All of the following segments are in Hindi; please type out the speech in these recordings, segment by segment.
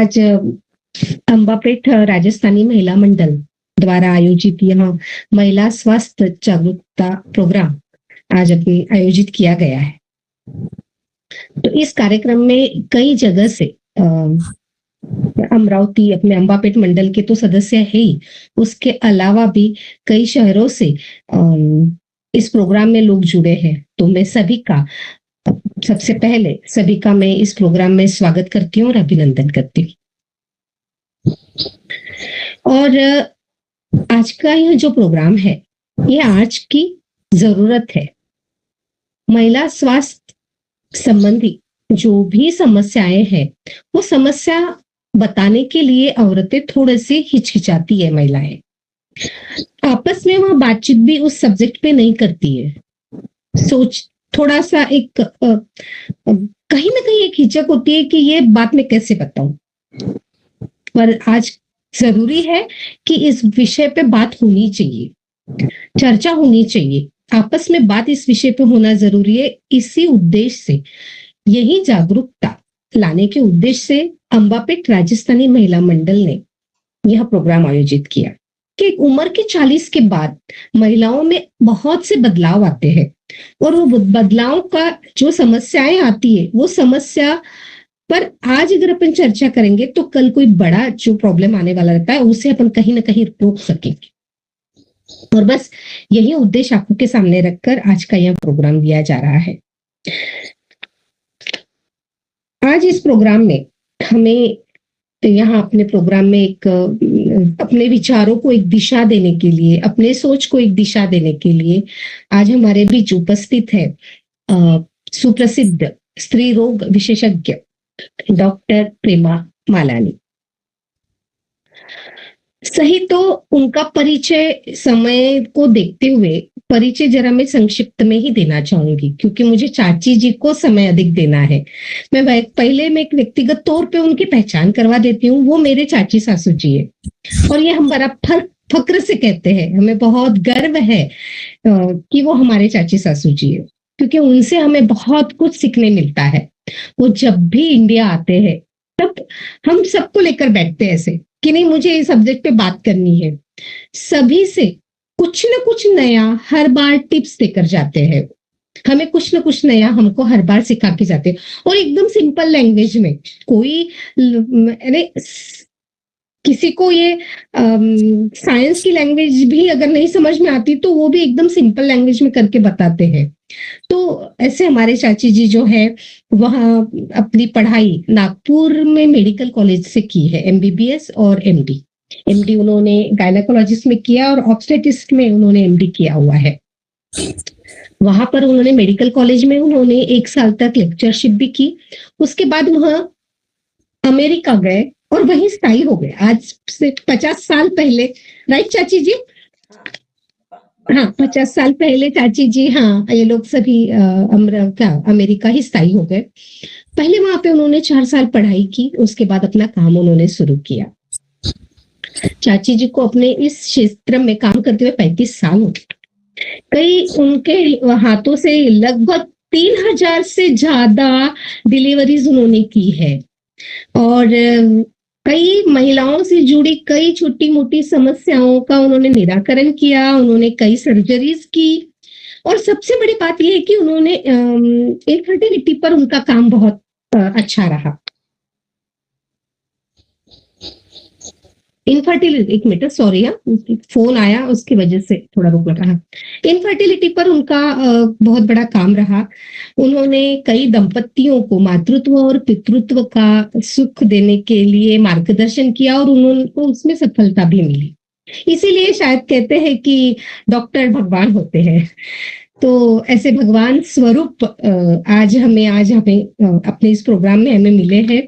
आज अंबापेट राजस्थानी महिला मंडल द्वारा आयोजित यह महिला स्वास्थ्य जागरूकता प्रोग्राम आज अभी आयोजित किया गया है। तो इस कार्यक्रम में कई जगह से अमरावती अपने अंबापेट मंडल के तो सदस्य है ही, उसके अलावा भी कई शहरों से इस प्रोग्राम में लोग जुड़े हैं। तो मैं सभी का सबसे पहले सभी का मैं इस प्रोग्राम में स्वागत करती हूँ और अभिनंदन करती हूँ। और आज का यह जो प्रोग्राम है, ये आज की जरूरत है। महिला स्वास्थ्य संबंधी जो भी समस्याएं हैं, वो समस्या बताने के लिए औरतें थोड़े से हिचकिचाती है। महिलाएं आपस में वह बातचीत भी उस सब्जेक्ट पे नहीं करती है। सोच थोड़ा सा एक कहीं ना कहीं एक हिचक होती है कि ये बात मैं कैसे बताऊं। पर आज जरूरी है कि इस विषय पे बात होनी चाहिए, चर्चा होनी चाहिए, आपस में बात इस विषय पे होना जरूरी है। इसी उद्देश्य से, यही जागरूकता लाने के उद्देश्य से अंबापेट राजस्थानी महिला मंडल ने यह प्रोग्राम आयोजित किया कि उम्र के 40 के बाद महिलाओं में बहुत से बदलाव आते हैं और वो बदलाव का जो समस्याएं आती है, वो समस्या पर आज अगर अपन चर्चा करेंगे तो कल कोई बड़ा जो प्रॉब्लम आने वाला रहता है उसे अपन कहीं ना कहीं रोक सकेंगे। और बस यही उद्देश्य आपको के सामने रखकर आज का यह प्रोग्राम दिया जा रहा है। आज इस प्रोग्राम में हमें यहाँ अपने प्रोग्राम में एक अपने विचारों को एक दिशा देने के लिए, अपने सोच को एक दिशा देने के लिए आज हमारे बीच उपस्थित है सुप्रसिद्ध स्त्री रोग विशेषज्ञ डॉक्टर प्रेमा मालानी। सही तो उनका परिचय समय को देखते हुए परिचय जरा मैं संक्षिप्त में ही देना चाहूंगी, क्योंकि मुझे चाची जी को समय अधिक देना है। मैं पहले मैं एक व्यक्तिगत तौर पे उनकी पहचान करवा देती हूँ। वो मेरे चाची सासू जी है और ये हम बड़ा फक्र से कहते हैं, हमें बहुत गर्व है कि वो हमारे चाची सासू जी है, क्योंकि उनसे हमें बहुत कुछ सीखने मिलता है। वो जब भी इंडिया आते हैं तब हम सबको लेकर बैठते हैं ऐसे कि नहीं, मुझे इस सब्जेक्ट पे बात करनी है। सभी से कुछ ना कुछ नया हर बार टिप्स देकर जाते हैं, हमें कुछ ना कुछ नया हमको हर बार सिखा के जाते हैं और एकदम सिंपल लैंग्वेज में। कोई किसी को ये साइंस की लैंग्वेज भी अगर नहीं समझ में आती तो वो भी एकदम सिंपल लैंग्वेज में करके बताते हैं। तो ऐसे हमारे चाची जी जो है वह अपनी पढ़ाई नागपुर में मेडिकल कॉलेज से की है, MBBS और MD उन्होंने गायनेकोलॉजिस्ट में किया और ऑब्स्टेट्रिस्ट में उन्होंने MD किया हुआ है। वहां पर उन्होंने मेडिकल कॉलेज में उन्होंने 1 साल तक लेक्चरशिप भी की। उसके बाद वह अमेरिका गए और वहीं स्थायी हो गए। आज से 50 साल पहले, राइट चाची जी? हाँ, 50 साल पहले चाची जी, हाँ, ये लोग सभी अमेरिका ही स्थायी हो गए। पहले वहां पे उन्होंने 4 साल पढ़ाई की, उसके बाद अपना काम उन्होंने शुरू किया। चाची जी को अपने इस क्षेत्र में काम करते हुए 35 साल हो गए। कई उनके हाथों से लगभग 3000 से ज्यादा डिलीवरीज उन्होंने की है और कई महिलाओं से जुड़ी कई छोटी मोटी समस्याओं का उन्होंने निराकरण किया। उन्होंने कई सर्जरीज की और सबसे बड़ी बात यह है कि उन्होंने इनफर्टिलिटी पर उनका काम बहुत अच्छा रहा। इनफर्टिलिटी, एक मिनट, सॉरी, फोन आया उसकी वजह से थोड़ा रोक लगा। इनफर्टिलिटी पर उनका बहुत बड़ा काम रहा। उन्होंने कई दंपतियों को मातृत्व और पितृत्व का सुख देने के लिए मार्गदर्शन किया और उनको उसमें सफलता भी मिली। इसीलिए शायद कहते हैं कि डॉक्टर भगवान होते हैं। तो ऐसे भगवान स्वरूप आज हमें अपने इस प्रोग्राम में हमें मिले हैं।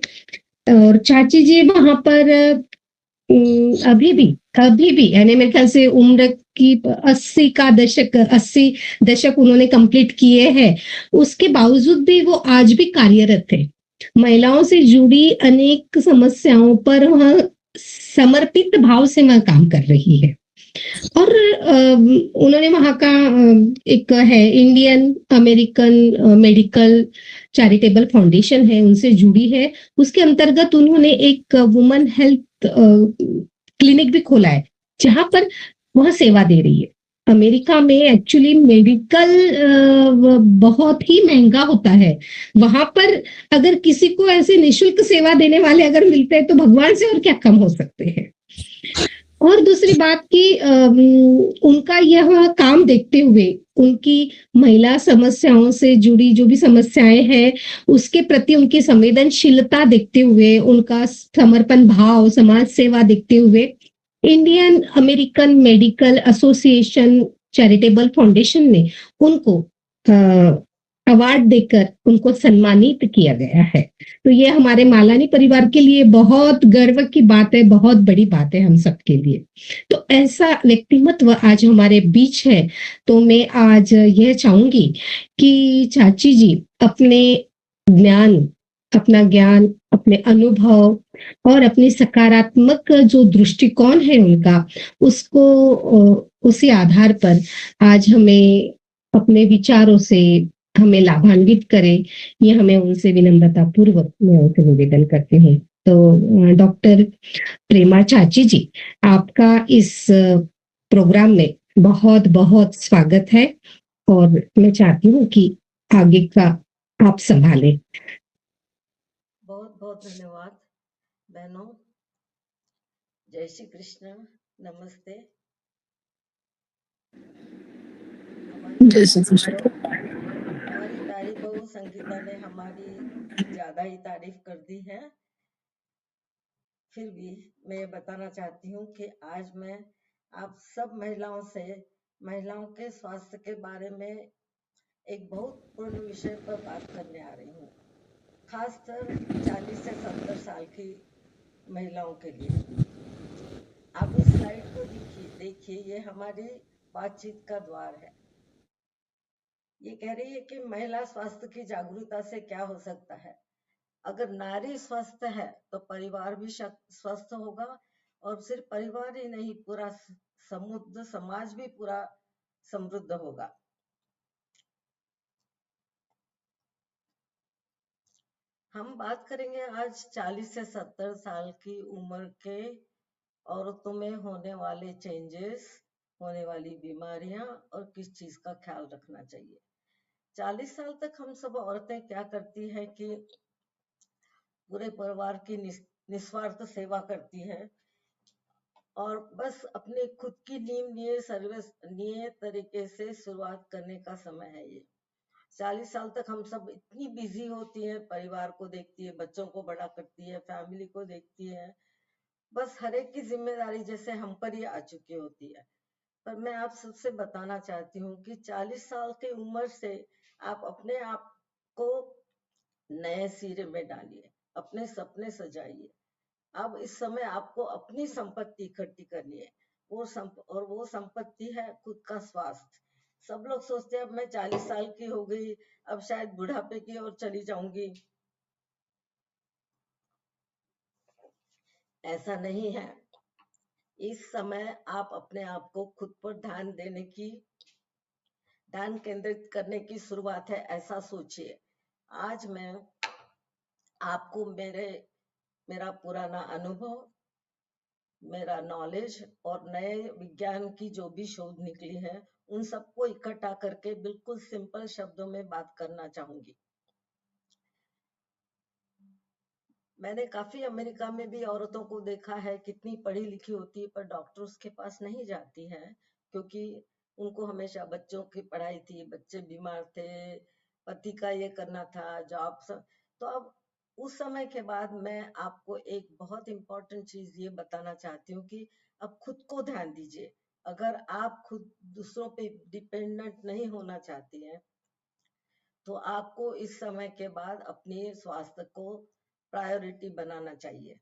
और चाची जी वहां पर अभी भी यानी मेरे ख्याल से उम्र की 80 दशक उन्होंने कंप्लीट किए हैं। उसके बावजूद भी वो आज भी कार्यरत है। महिलाओं से जुड़ी अनेक समस्याओं पर वह समर्पित भाव से वह काम कर रही है। और उन्होंने वहां का एक है Indian American medical charitable foundation है उनसे जुड़ी है। उसके अंतर्गत उन्होंने एक वुमेन हेल्थ क्लिनिक भी खोला है जहां पर वह सेवा दे रही है। अमेरिका में एक्चुअली मेडिकल बहुत ही महंगा होता है। वहां पर अगर किसी को ऐसे निशुल्क सेवा देने वाले अगर मिलते हैं तो भगवान से और क्या कम हो सकते हैं। और दूसरी बात कि उनका यह काम देखते हुए उनकी महिला समस्याओं से जुड़ी जो भी समस्याएं हैं उसके प्रति उनकी संवेदनशीलता देखते हुए, उनका समर्पण भाव, समाज सेवा देखते हुए Indian American medical association charitable foundation ने उनको अवार्ड देकर उनको सम्मानित किया गया है। तो ये हमारे मालानी परिवार के लिए बहुत गर्व की बात है, बहुत बड़ी बात है हम सबके लिए। तो ऐसा व्यक्तिमत्व आज हमारे बीच है। तो मैं आज यह चाहूंगी कि चाची जी अपने ज्ञान अपना ज्ञान, अपने अनुभव और अपनी सकारात्मक जो दृष्टिकोण है उनका, उसको उसी आधार पर आज हमें अपने विचारों से हमें लाभान्वित करे, ये हमें उनसे विनम्रता पूर्वक मैं उनसे निवेदन करती हूँ। तो डॉक्टर प्रेमा चाची जी, आपका इस प्रोग्राम में बहुत बहुत स्वागत है और मैं चाहती हूँ कि आगे का आप संभालें। बहुत बहुत धन्यवाद बहनों। जय श्री कृष्ण, नमस्ते। जय श्री कृष्ण। हमारी प्यारी बहू संगीता ने हमारी ज्यादा ही तारीफ कर दी है। फिर भी मैं ये बताना चाहती हूँ कि आज मैं आप सब महिलाओं से महिलाओं के स्वास्थ्य के बारे में एक बहुत पूर्ण विषय पर बात करने आ रही हूँ, खासकर 40 से 70 साल की महिलाओं के लिए। आप इस स्लाइड को देखिए, ये हमारी बातचीत का द्वार है। ये कह रही है कि महिला स्वास्थ्य की जागरूकता से क्या हो सकता है। अगर नारी स्वस्थ है तो परिवार भी स्वस्थ होगा, और सिर्फ परिवार ही नहीं, पूरा समुद्र समाज भी पूरा समृद्ध होगा। हम बात करेंगे आज 40 से 70 साल की उम्र के औरतों में होने वाले चेंजेस, होने वाली बीमारियां और किस चीज का ख्याल रखना चाहिए। 40 साल तक हम सब औरतें क्या करती हैं कि पूरे परिवार की निस्वार्थ सेवा करती हैं, और बस अपने खुद की नींव निये सर्विस निये तरीके से शुरुआत करने का समय है ये। 40 साल तक हम सब इतनी बिजी होती हैं, परिवार को देखती है, बच्चों को बड़ा करती है, फैमिली को देखती है, बस हर एक की जिम्मेदारी जैसे हम पर ही आ चुकी होती है। पर मैं आप सबसे बताना चाहती हूँ कि 40 साल की उम्र से आप अपने आप को नए सिरे में डालिए, अपने सपने सजाइए। अब इस समय आपको अपनी संपत्ति इकट्ठी करनी है। वो संपत्ति है खुद का स्वास्थ्य। सब लोग सोचते हैं अब मैं 40 साल की हो गई, अब शायद बुढ़ापे की ओर चली जाऊंगी। ऐसा नहीं है। इस समय आप अपने आप को खुद पर ध्यान केंद्रित करने की शुरुआत है, ऐसा सोचिए। आज मैं आपको मेरा पुराना अनुभव, मेरा नॉलेज और नए विज्ञान की जो भी शोध निकली है, उन सबको इकट्ठा करके बिल्कुल सिंपल शब्दों में बात करना चाहूंगी। मैंने काफी अमेरिका में भी औरतों को देखा है, कितनी पढ़ी लिखी होती है पर डॉक्टर्स के पास नहीं जाती है, क्योंकि उनको हमेशा बच्चों की पढ़ाई थी, बच्चे बीमार थे, पति का ये करना था, जॉब सब। तो अब उस समय के बाद मैं आपको एक बहुत इंपॉर्टेंट चीज ये बताना चाहती हूँ कि अब खुद को ध्यान दीजिए। अगर आप खुद दूसरों पे डिपेंडेंट नहीं होना चाहती हैं, तो आपको इस समय के बाद अपने स्वास्थ्य को प्रायोरिटी बनाना चाहिए।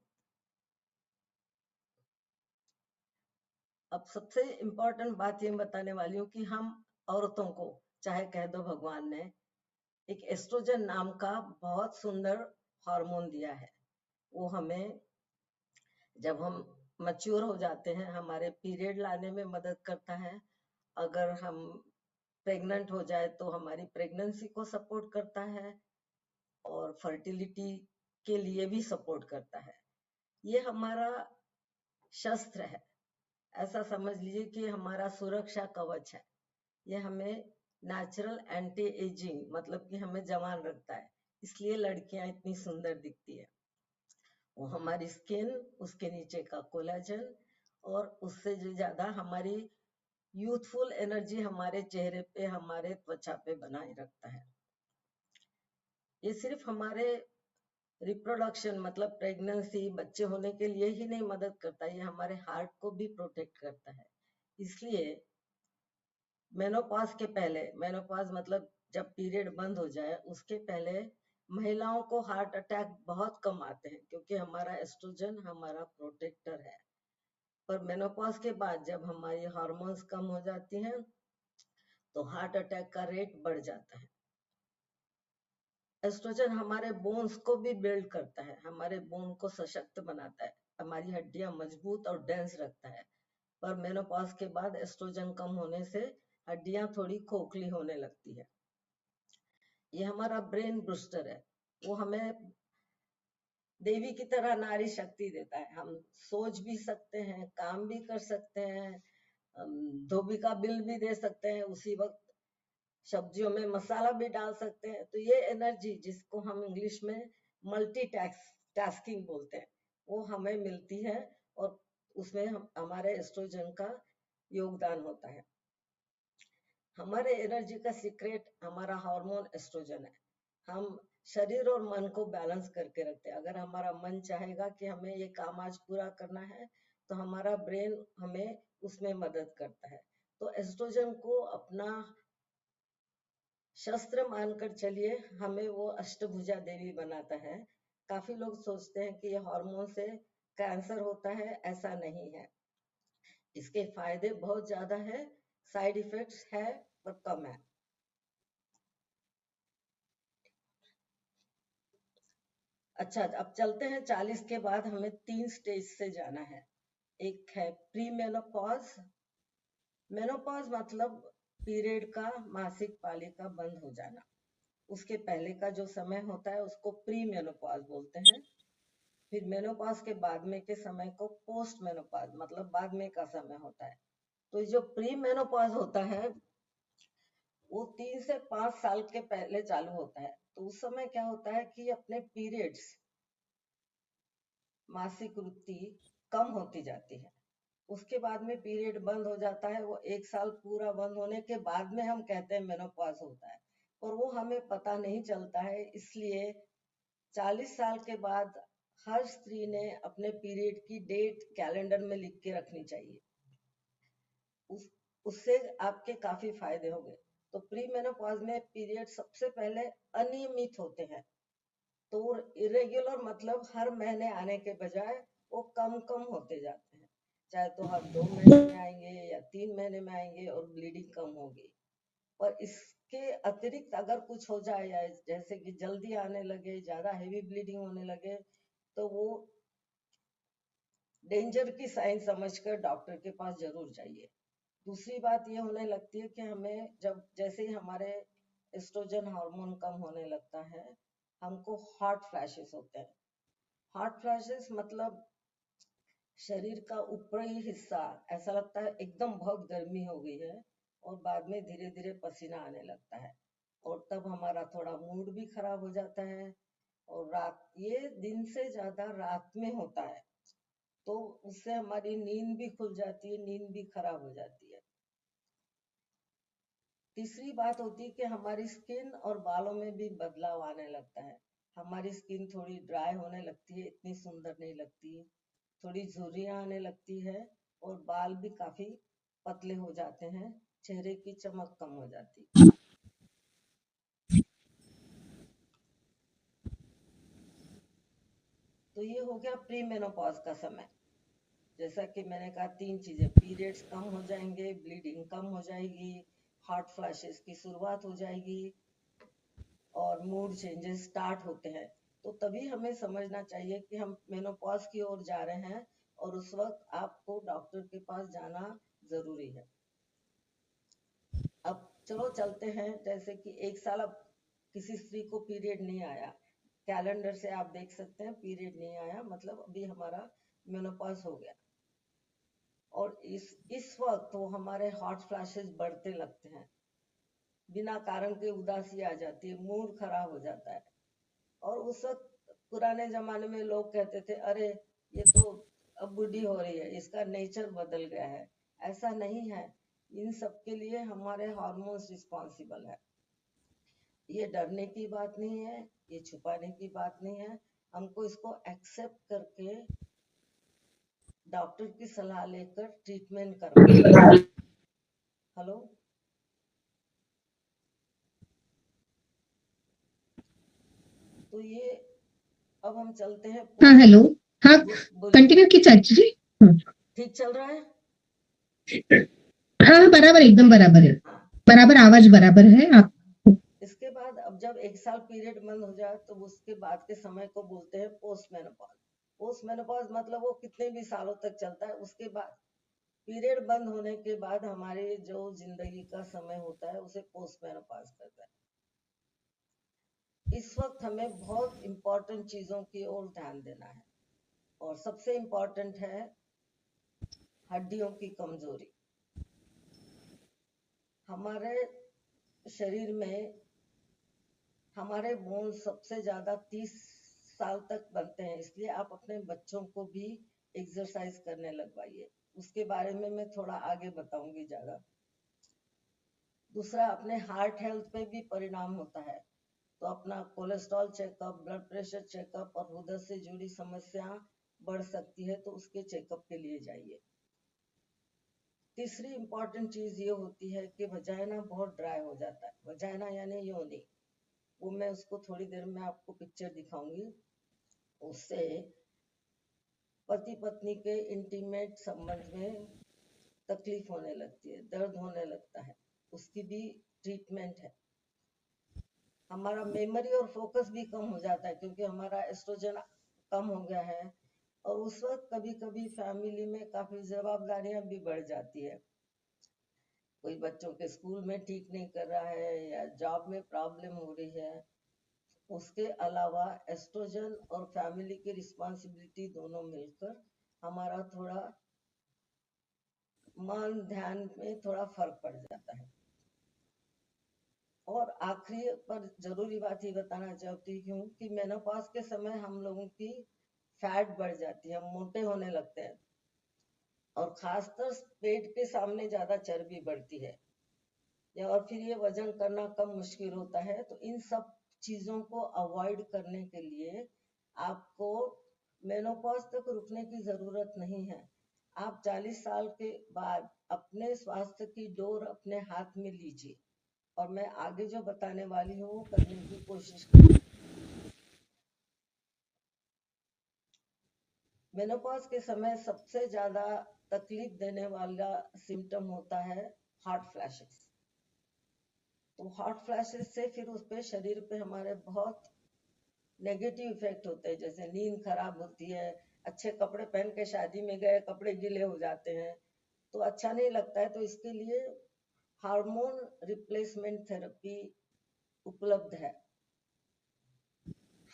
अब सबसे इम्पोर्टेंट बात ये बताने वाली हूँ कि हम औरतों को, चाहे कह दो भगवान ने एक एस्ट्रोजन नाम का बहुत सुंदर हार्मोन दिया है। वो हमें जब हम मैच्योर हो जाते हैं, हमारे पीरियड लाने में मदद करता है। अगर हम प्रेग्नेंट हो जाए तो हमारी प्रेगनेंसी को सपोर्ट करता है। और फर्टिलिटी के लिए भी सपोर्ट करता है। ये हमारा शस्त्र है, ऐसा समझ लीजिए कि हमारा सुरक्षा कवच है। ये हमें नेचुरल एंटी एजिंग मतलब कि हमें जवान रखता है, इसलिए लड़कियां इतनी सुंदर दिखती है। वो हमारी स्किन, उसके नीचे का कोलेजन और उससे जो ज्यादा हमारी यूथफुल एनर्जी हमारे चेहरे पे, हमारे त्वचा पे बनाए रखता है। ये सिर्फ हमारे रिप्रोडक्शन मतलब प्रेगनेंसी, बच्चे होने के लिए ही नहीं मदद करता, ये हमारे हार्ट को भी प्रोटेक्ट करता है। इसलिए मेनोपॉज के पहले, मेनोपॉज मतलब जब पीरियड बंद हो जाए उसके पहले महिलाओं को हार्ट अटैक बहुत कम आते हैं, क्योंकि हमारा एस्ट्रोजन हमारा प्रोटेक्टर है। पर मेनोपॉज के बाद जब हमारी हार्मोन्स कम हो जाती हैं तो हार्ट अटैक का रेट बढ़ जाता है। एस्ट्रोजन हमारे बोन्स को भी बिल्ड करता है, हमारे बोन को सशक्त बनाता है, हमारी हड्डियां मजबूत और डेंस रखता है। पर मेनोपॉज के बाद एस्ट्रोजन कम होने से हड्डियां थोड़ी खोखली होने लगती है। ये हमारा ब्रेन बूस्टर है, वो हमें देवी की तरह नारी शक्ति देता है। हम सोच भी सकते हैं, काम भी कर सकते हैं, धोबी का बिल भी दे सकते हैं, उसी वक्त सब्जियों में मसाला भी डाल सकते हैं। तो ये एनर्जी जिसको हम इंग्लिश में टास्किंग बोलते हैं, वो हमें मिलती है और उसमें हमारे एस्ट्रोजन का योगदान होता है। हमारे एनर्जी का सीक्रेट हमारा हार्मोन एस्ट्रोजन है। हम शरीर और मन को बैलेंस करके रखते हैं। अगर हमारा मन चाहेगा कि हमें ये काम आज पूरा करना है तो हमारा ब्रेन हमें उसमें मदद करता है। तो एस्ट्रोजन को अपना शस्त्र मानकर चलिए, हमें वो अष्टभुजा देवी बनाता है। काफी लोग सोचते हैं कि ये हार्मोन से कैंसर होता है, ऐसा नहीं है। इसके फायदे बहुत ज्यादा है, साइड इफेक्ट्स है पर कम है। अच्छा, अब चलते हैं 40 के बाद हमें 3 स्टेज से जाना है। एक है प्री मेनोपॉज। मेनोपॉज मतलब पीरियड का, मासिक पाली का बंद हो जाना। उसके पहले का जो समय होता है उसको प्री मेनोपॉज बोलते हैं। फिर मेनोपॉज के बाद में के समय को पोस्ट मेनोपॉज मतलब बाद में का समय होता है। तो जो प्री मेनोपॉज होता है वो 3 से 5 साल के पहले चालू होता है। तो उस समय क्या होता है कि अपने पीरियड्स, मासिक वृत्ति कम होती जाती है। उसके बाद में पीरियड बंद हो जाता है। वो 1 साल पूरा बंद होने के बाद में हम कहते हैं मेनोपॉज होता है, और वो हमें पता नहीं चलता है। इसलिए 40 साल के बाद हर स्त्री ने अपने पीरियड की डेट कैलेंडर में लिख के रखनी चाहिए। उससे आपके काफी फायदे होंगे। तो प्री मेनोपॉज में पीरियड सबसे पहले अनियमित होते हैं। तो इरेगुलर मतलब हर महीने आने के बजाय वो कम कम होते जाते हैं। चाहे तो हर 2 महीने में आएंगे या 3 महीने में आएंगे और ब्लीडिंग कम होगी। और इसके अतिरिक्त अगर कुछ हो जाए या जैसे कि जल्दी आने लगे, ज्यादा हेवी ब्लीडिंग होने लगे, तो वो डेंजर की साइन समझकर डॉक्टर के पास जरूर जाइए। दूसरी बात ये होने लगती है कि हमें जब जैसे ही हमारे एस्ट्रोजन हार्मोन कम होने लगता है, हमको हॉट फ्लैशेस होते हैं। हॉट फ्लैशेस मतलब शरीर का ऊपरी हिस्सा ऐसा लगता है एकदम बहुत गर्मी हो गई है, और बाद में धीरे धीरे पसीना आने लगता है, और तब हमारा थोड़ा मूड भी खराब हो जाता है। और रात, ये दिन से ज्यादा रात में होता है, तो उससे हमारी नींद भी खुल जाती है, नींद भी खराब हो जाती है। तीसरी बात होती है कि हमारी स्किन और बालों में भी बदलाव आने लगता है। हमारी स्किन थोड़ी ड्राई होने लगती है, इतनी सुंदर नहीं लगती, थोड़ी झुर्रियां आने लगती है, और बाल भी काफी पतले हो जाते हैं, चेहरे की चमक कम हो जाती है। तो ये हो गया प्री मेनोपॉज का समय। जैसा कि मैंने कहा, 3 चीजें, पीरियड्स कम हो जाएंगे, ब्लीडिंग कम हो जाएगी, हॉट फ्लैशेस की शुरुआत हो जाएगी, और मूड चेंजेस स्टार्ट होते हैं। तो तभी हमें समझना चाहिए कि हम मेनोपॉज की ओर जा रहे हैं, और उस वक्त आपको डॉक्टर के पास जाना जरूरी है। अब चलो चलते हैं, जैसे कि 1 साल अब किसी स्त्री को पीरियड नहीं आया, कैलेंडर से आप देख सकते हैं पीरियड नहीं आया, मतलब अभी हमारा मेनोपॉज हो गया। और इस वक्त वो हमारे हॉट फ्लैशेस बढ़ते लगते हैं, बिना कारण के उदासी आ जाती है, मूड खराब हो जाता है। और उस वक्त पुराने जमाने में लोग कहते थे अरे ये तो अब बूढ़ी हो रही है, इसका नेचर बदल गया है। ऐसा नहीं है, इन सब के लिए हमारे हार्मोन्स रिस्पॉन्सिबल है। ये डरने की बात नहीं है, ये छुपाने की बात नहीं है, हमको इसको एक्सेप्ट करके डॉक्टर की सलाह लेकर ट्रीटमेंट करवाना। हेलो, तो ये अब हम चलते हैं हाँ हेलो, हाँ बोलिए, कंटिन्यू की चाची जी। ठीक चल रहा है? हाँ बराबर, एकदम बराबर है, हाँ, बराबर आवाज बराबर है आप। इसके बाद अब जब 1 साल पीरियड बंद हो जाए तो उसके बाद के समय को बोलते हैं पोस्ट मेनोपॉज। पोस्ट मेनोपॉज मतलब वो कितने भी सालों तक चलता है। उसके बाद पीरियड बंद होने के बाद हमारे जो जिंदगी का समय होता है उसे पोस्ट मेनोपॉज कहता है। इस वक्त हमें बहुत इंपॉर्टेंट चीजों की ओर ध्यान देना है, और सबसे इंपॉर्टेंट है हड्डियों की कमजोरी। हमारे शरीर में हमारे बोन्स सबसे ज्यादा 30 साल तक बनते हैं, इसलिए आप अपने बच्चों को भी एक्सरसाइज करने लगवाइए। उसके बारे में मैं थोड़ा आगे बताऊंगी ज्यादा। दूसरा, अपने हार्ट हेल्थ पे भी परिणाम होता है, तो अपना cholesterol checkup, blood pressure checkup और हृदय से जुड़ी समस्या बढ़ सकती है, तो उसके चेकअप के लिए जाइए। तीसरी इंपॉर्टेंट चीज ये होती है कि वजाइना बहुत ड्राई हो जाता है। वजाइना यानी योनि, वो मैं उसको थोड़ी देर में आपको पिक्चर दिखाऊंगी। उससे पति पत्नी के इंटीमेट संबंध में तकलीफ होने लगती है, दर्द होने लगता है, उसकी भी ट्रीटमेंट है। हमारा मेमोरी और फोकस भी कम हो जाता है, क्योंकि हमारा एस्ट्रोजन कम हो गया है। और उस वक्त कभी कभी फैमिली में काफी जवाबदारियां भी बढ़ जाती है। कोई बच्चों के स्कूल में ठीक नहीं कर रहा है या जॉब में प्रॉब्लम हो रही है। उसके अलावा एस्ट्रोजन और फैमिली की रिस्पॉन्सिबिलिटी दोनों मिलकर हमारा थोड़ा मन ध्यान में थोड़ा फर्क पड़ जाता है। और आखिरी पर जरूरी बात ये बताना चाहती हूँ कि मेनोपॉज के समय हम लोगों की फैट बढ़ जाती है, हम मोटे होने लगते हैं, और खासकर पेट के सामने ज्यादा चर्बी बढ़ती है, या और फिर ये वजन करना कम मुश्किल होता है। तो इन सब चीजों को अवॉइड करने के लिए आपको मेनोपॉज तक रुकने की जरूरत नहीं है। आप 40 साल के बाद अपने स्वास्थ्य की डोर अपने हाथ में लीजिए, और मैं आगे जो बताने वाली हूँ वो करने की कोशिश करिए। मेनोपॉज के समय सबसे ज्यादा तकलीफ देने वाला सिम्टम होता है हॉट फ्लैशेस। तो हॉट फ्लैशेस से फिर उस पे शरीर पे हमारे बहुत नेगेटिव इफेक्ट होते हैं, जैसे नींद खराब होती है, अच्छे कपड़े पहन के शादी में गए, कपड़े गीले हो जाते हैं, तो अच्छा नहीं लगता है। तो इसके लिए हार्मोन रिप्लेसमेंट थेरेपी उपलब्ध है।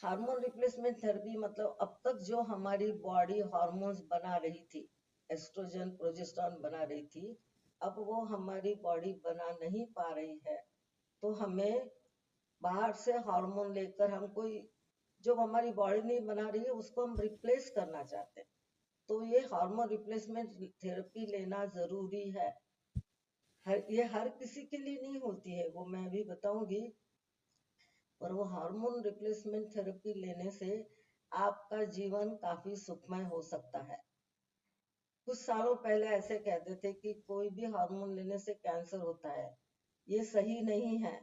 हार्मोन रिप्लेसमेंट थेरेपी मतलब अब तक जो हमारी बॉडी हार्मोन्स बना रही थी, एस्ट्रोजन प्रोजेस्टेरोन बना रही थी, अब वो हमारी बॉडी बना नहीं पा रही है। तो हमें बाहर से हार्मोन लेकर, हम कोई जो हमारी बॉडी नहीं बना रही है उसको हम रिप्लेस करना चाहते हैं, तो ये हार्मोन रिप्लेसमेंट थेरेपी लेना जरूरी है। ये हर किसी के लिए नहीं होती है, वो मैं अभी बताऊंगी। और वो हार्मोन रिप्लेसमेंट थेरेपी लेने से आपका जीवन काफी सुखमय हो सकता है। कुछ सालों पहले ऐसे कहते थे कि कोई भी हार्मोन लेने से कैंसर होता है, ये सही नहीं है।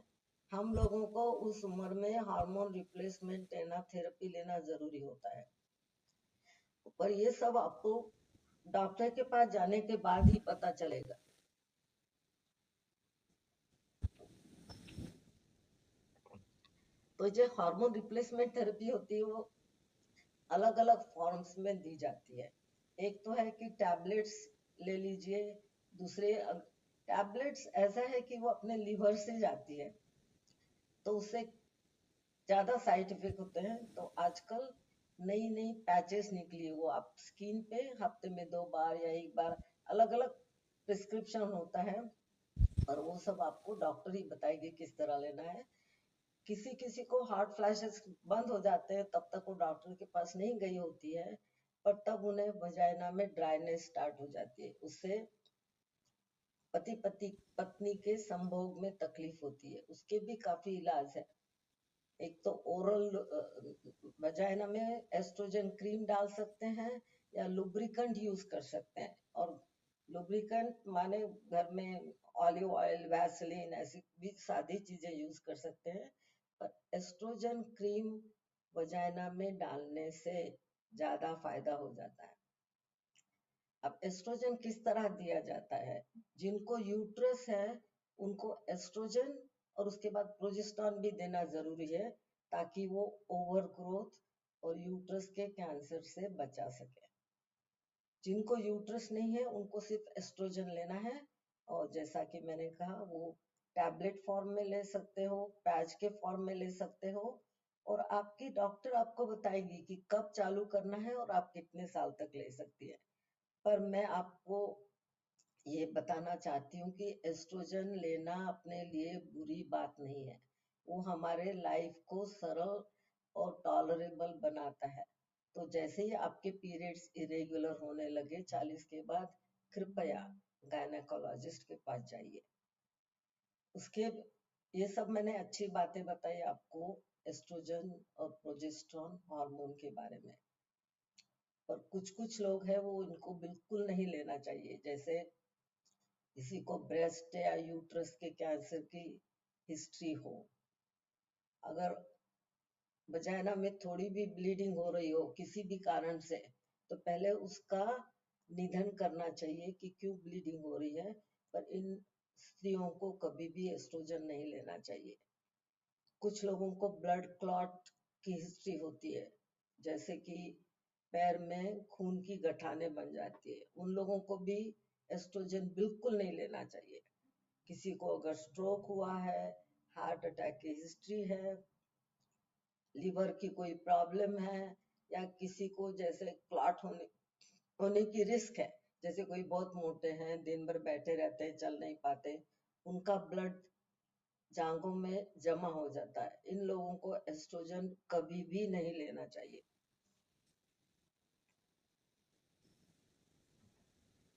हम लोगों को उस उम्र में हार्मोन रिप्लेसमेंट लेना, थेरेपी लेना जरूरी होता है। पर ये सब आपको डॉक्टर के पास जाने के बाद ही पता चलेगा। तो जो हार्मोन रिप्लेसमेंट थेरेपी होती है वो अलग अलग फॉर्म्स में दी जाती है। एक तो है कि टैबलेट्स ले लीजिए, दूसरे टैबलेट्स ऐसा है कि वो अपने लीवर से जाती है, तो उससे ज्यादा साइड इफेक्ट होते हैं। तो आजकल नई नई पैचेस निकली, वो आप स्किन पे हफ्ते में 2 बार या 1 बार अलग अलग प्रिस्क्रिप्शन होता है, और वो सब आपको डॉक्टर ही बताएगी किस तरह लेना है। किसी किसी को हार्ट फ्लैशेस बंद हो जाते हैं, तब तक वो डॉक्टर के पास नहीं गई होती है, पर तब उन्हें वजाइना में ड्राइनेस स्टार्ट हो जाती है। उससे पति पत्नी के संभोग में तकलीफ होती है। उसके भी काफी इलाज है। एक तो ओरल वजाइना में एस्ट्रोजन क्रीम डाल सकते हैं, या लुब्रिकेंट यूज कर सकते हैं। और लुब्रिकेंट माने घर में ऑलिव ऑयल, वैसलीन, ऐसी भी सादी चीजें यूज कर सकते हैं। पर एस्ट्रोजन क्रीम वजाइना में डालने से ज्यादा फायदा हो जाता है। अब एस्ट्रोजन किस तरह दिया जाता है? जिनको यूट्रस है उनको एस्ट्रोजन और उसके बाद प्रोजेस्टेरॉन भी देना जरूरी है, ताकि वो ओवर ग्रोथ और यूट्रस के कैंसर से बचा सके। जिनको यूट्रस नहीं है उनको सिर्फ एस्ट्रोजन लेना है, और जैसा कि मैंने कहा वो टैबलेट फॉर्म में ले सकते हो, पैच के फॉर्म में ले सकते हो, और आपकी डॉक्टर आपको बताएगी कि कब चालू करना है और आप कितने साल तक ले सकती है। पर मैं आपको ये बताना चाहती हूँ कि एस्ट्रोजन लेना अपने लिए बुरी बात नहीं है। वो हमारे लाइफ को सरल और टॉलरेबल बनाता है। तो जैसे ही आपके पीरियड्स इरेगुलर होने लगे 40 के बाद, कृपया गायनेकोलॉजिस्ट के पास जाइए। उसके ये सब मैंने अच्छी बातें बताई आपको एस्ट्रोजन और प्रोजेस्टेरॉन हार्मोन के बारे में। पर कुछ कुछ लोग हैं वो इनको बिल्कुल नहीं लेना चाहिए। जैसे किसी को ब्रेस्ट या यूट्रस के कैंसर की हिस्ट्री हो, अगर वजाइना में थोड़ी भी ब्लीडिंग हो रही हो किसी भी कारण से, तो पहले उसका निदान करना चाहिए कि क्यों ब्लीडिंग हो रही है। पर इन स्त्रियों को कभी भी एस्ट्रोजन नहीं लेना चाहिए। कुछ लोगों को ब्लड क्लॉट की हिस्ट्री होती है, जैसे कि पैर में खून की गठाने बन जाती है, उन लोगों को भी एस्ट्रोजन बिल्कुल नहीं लेना चाहिए। किसी को अगर स्ट्रोक हुआ है, हार्ट अटैक की हिस्ट्री है, लीवर की कोई प्रॉब्लम है, या किसी को जैसे क्लॉट होने की रिस्क है, जैसे कोई बहुत मोटे हैं, दिन भर बैठे रहते हैं, चल नहीं पाते, उनका ब्लड जांघों में जमा हो जाता है, इन लोगों को एस्ट्रोजन कभी भी नहीं लेना चाहिए।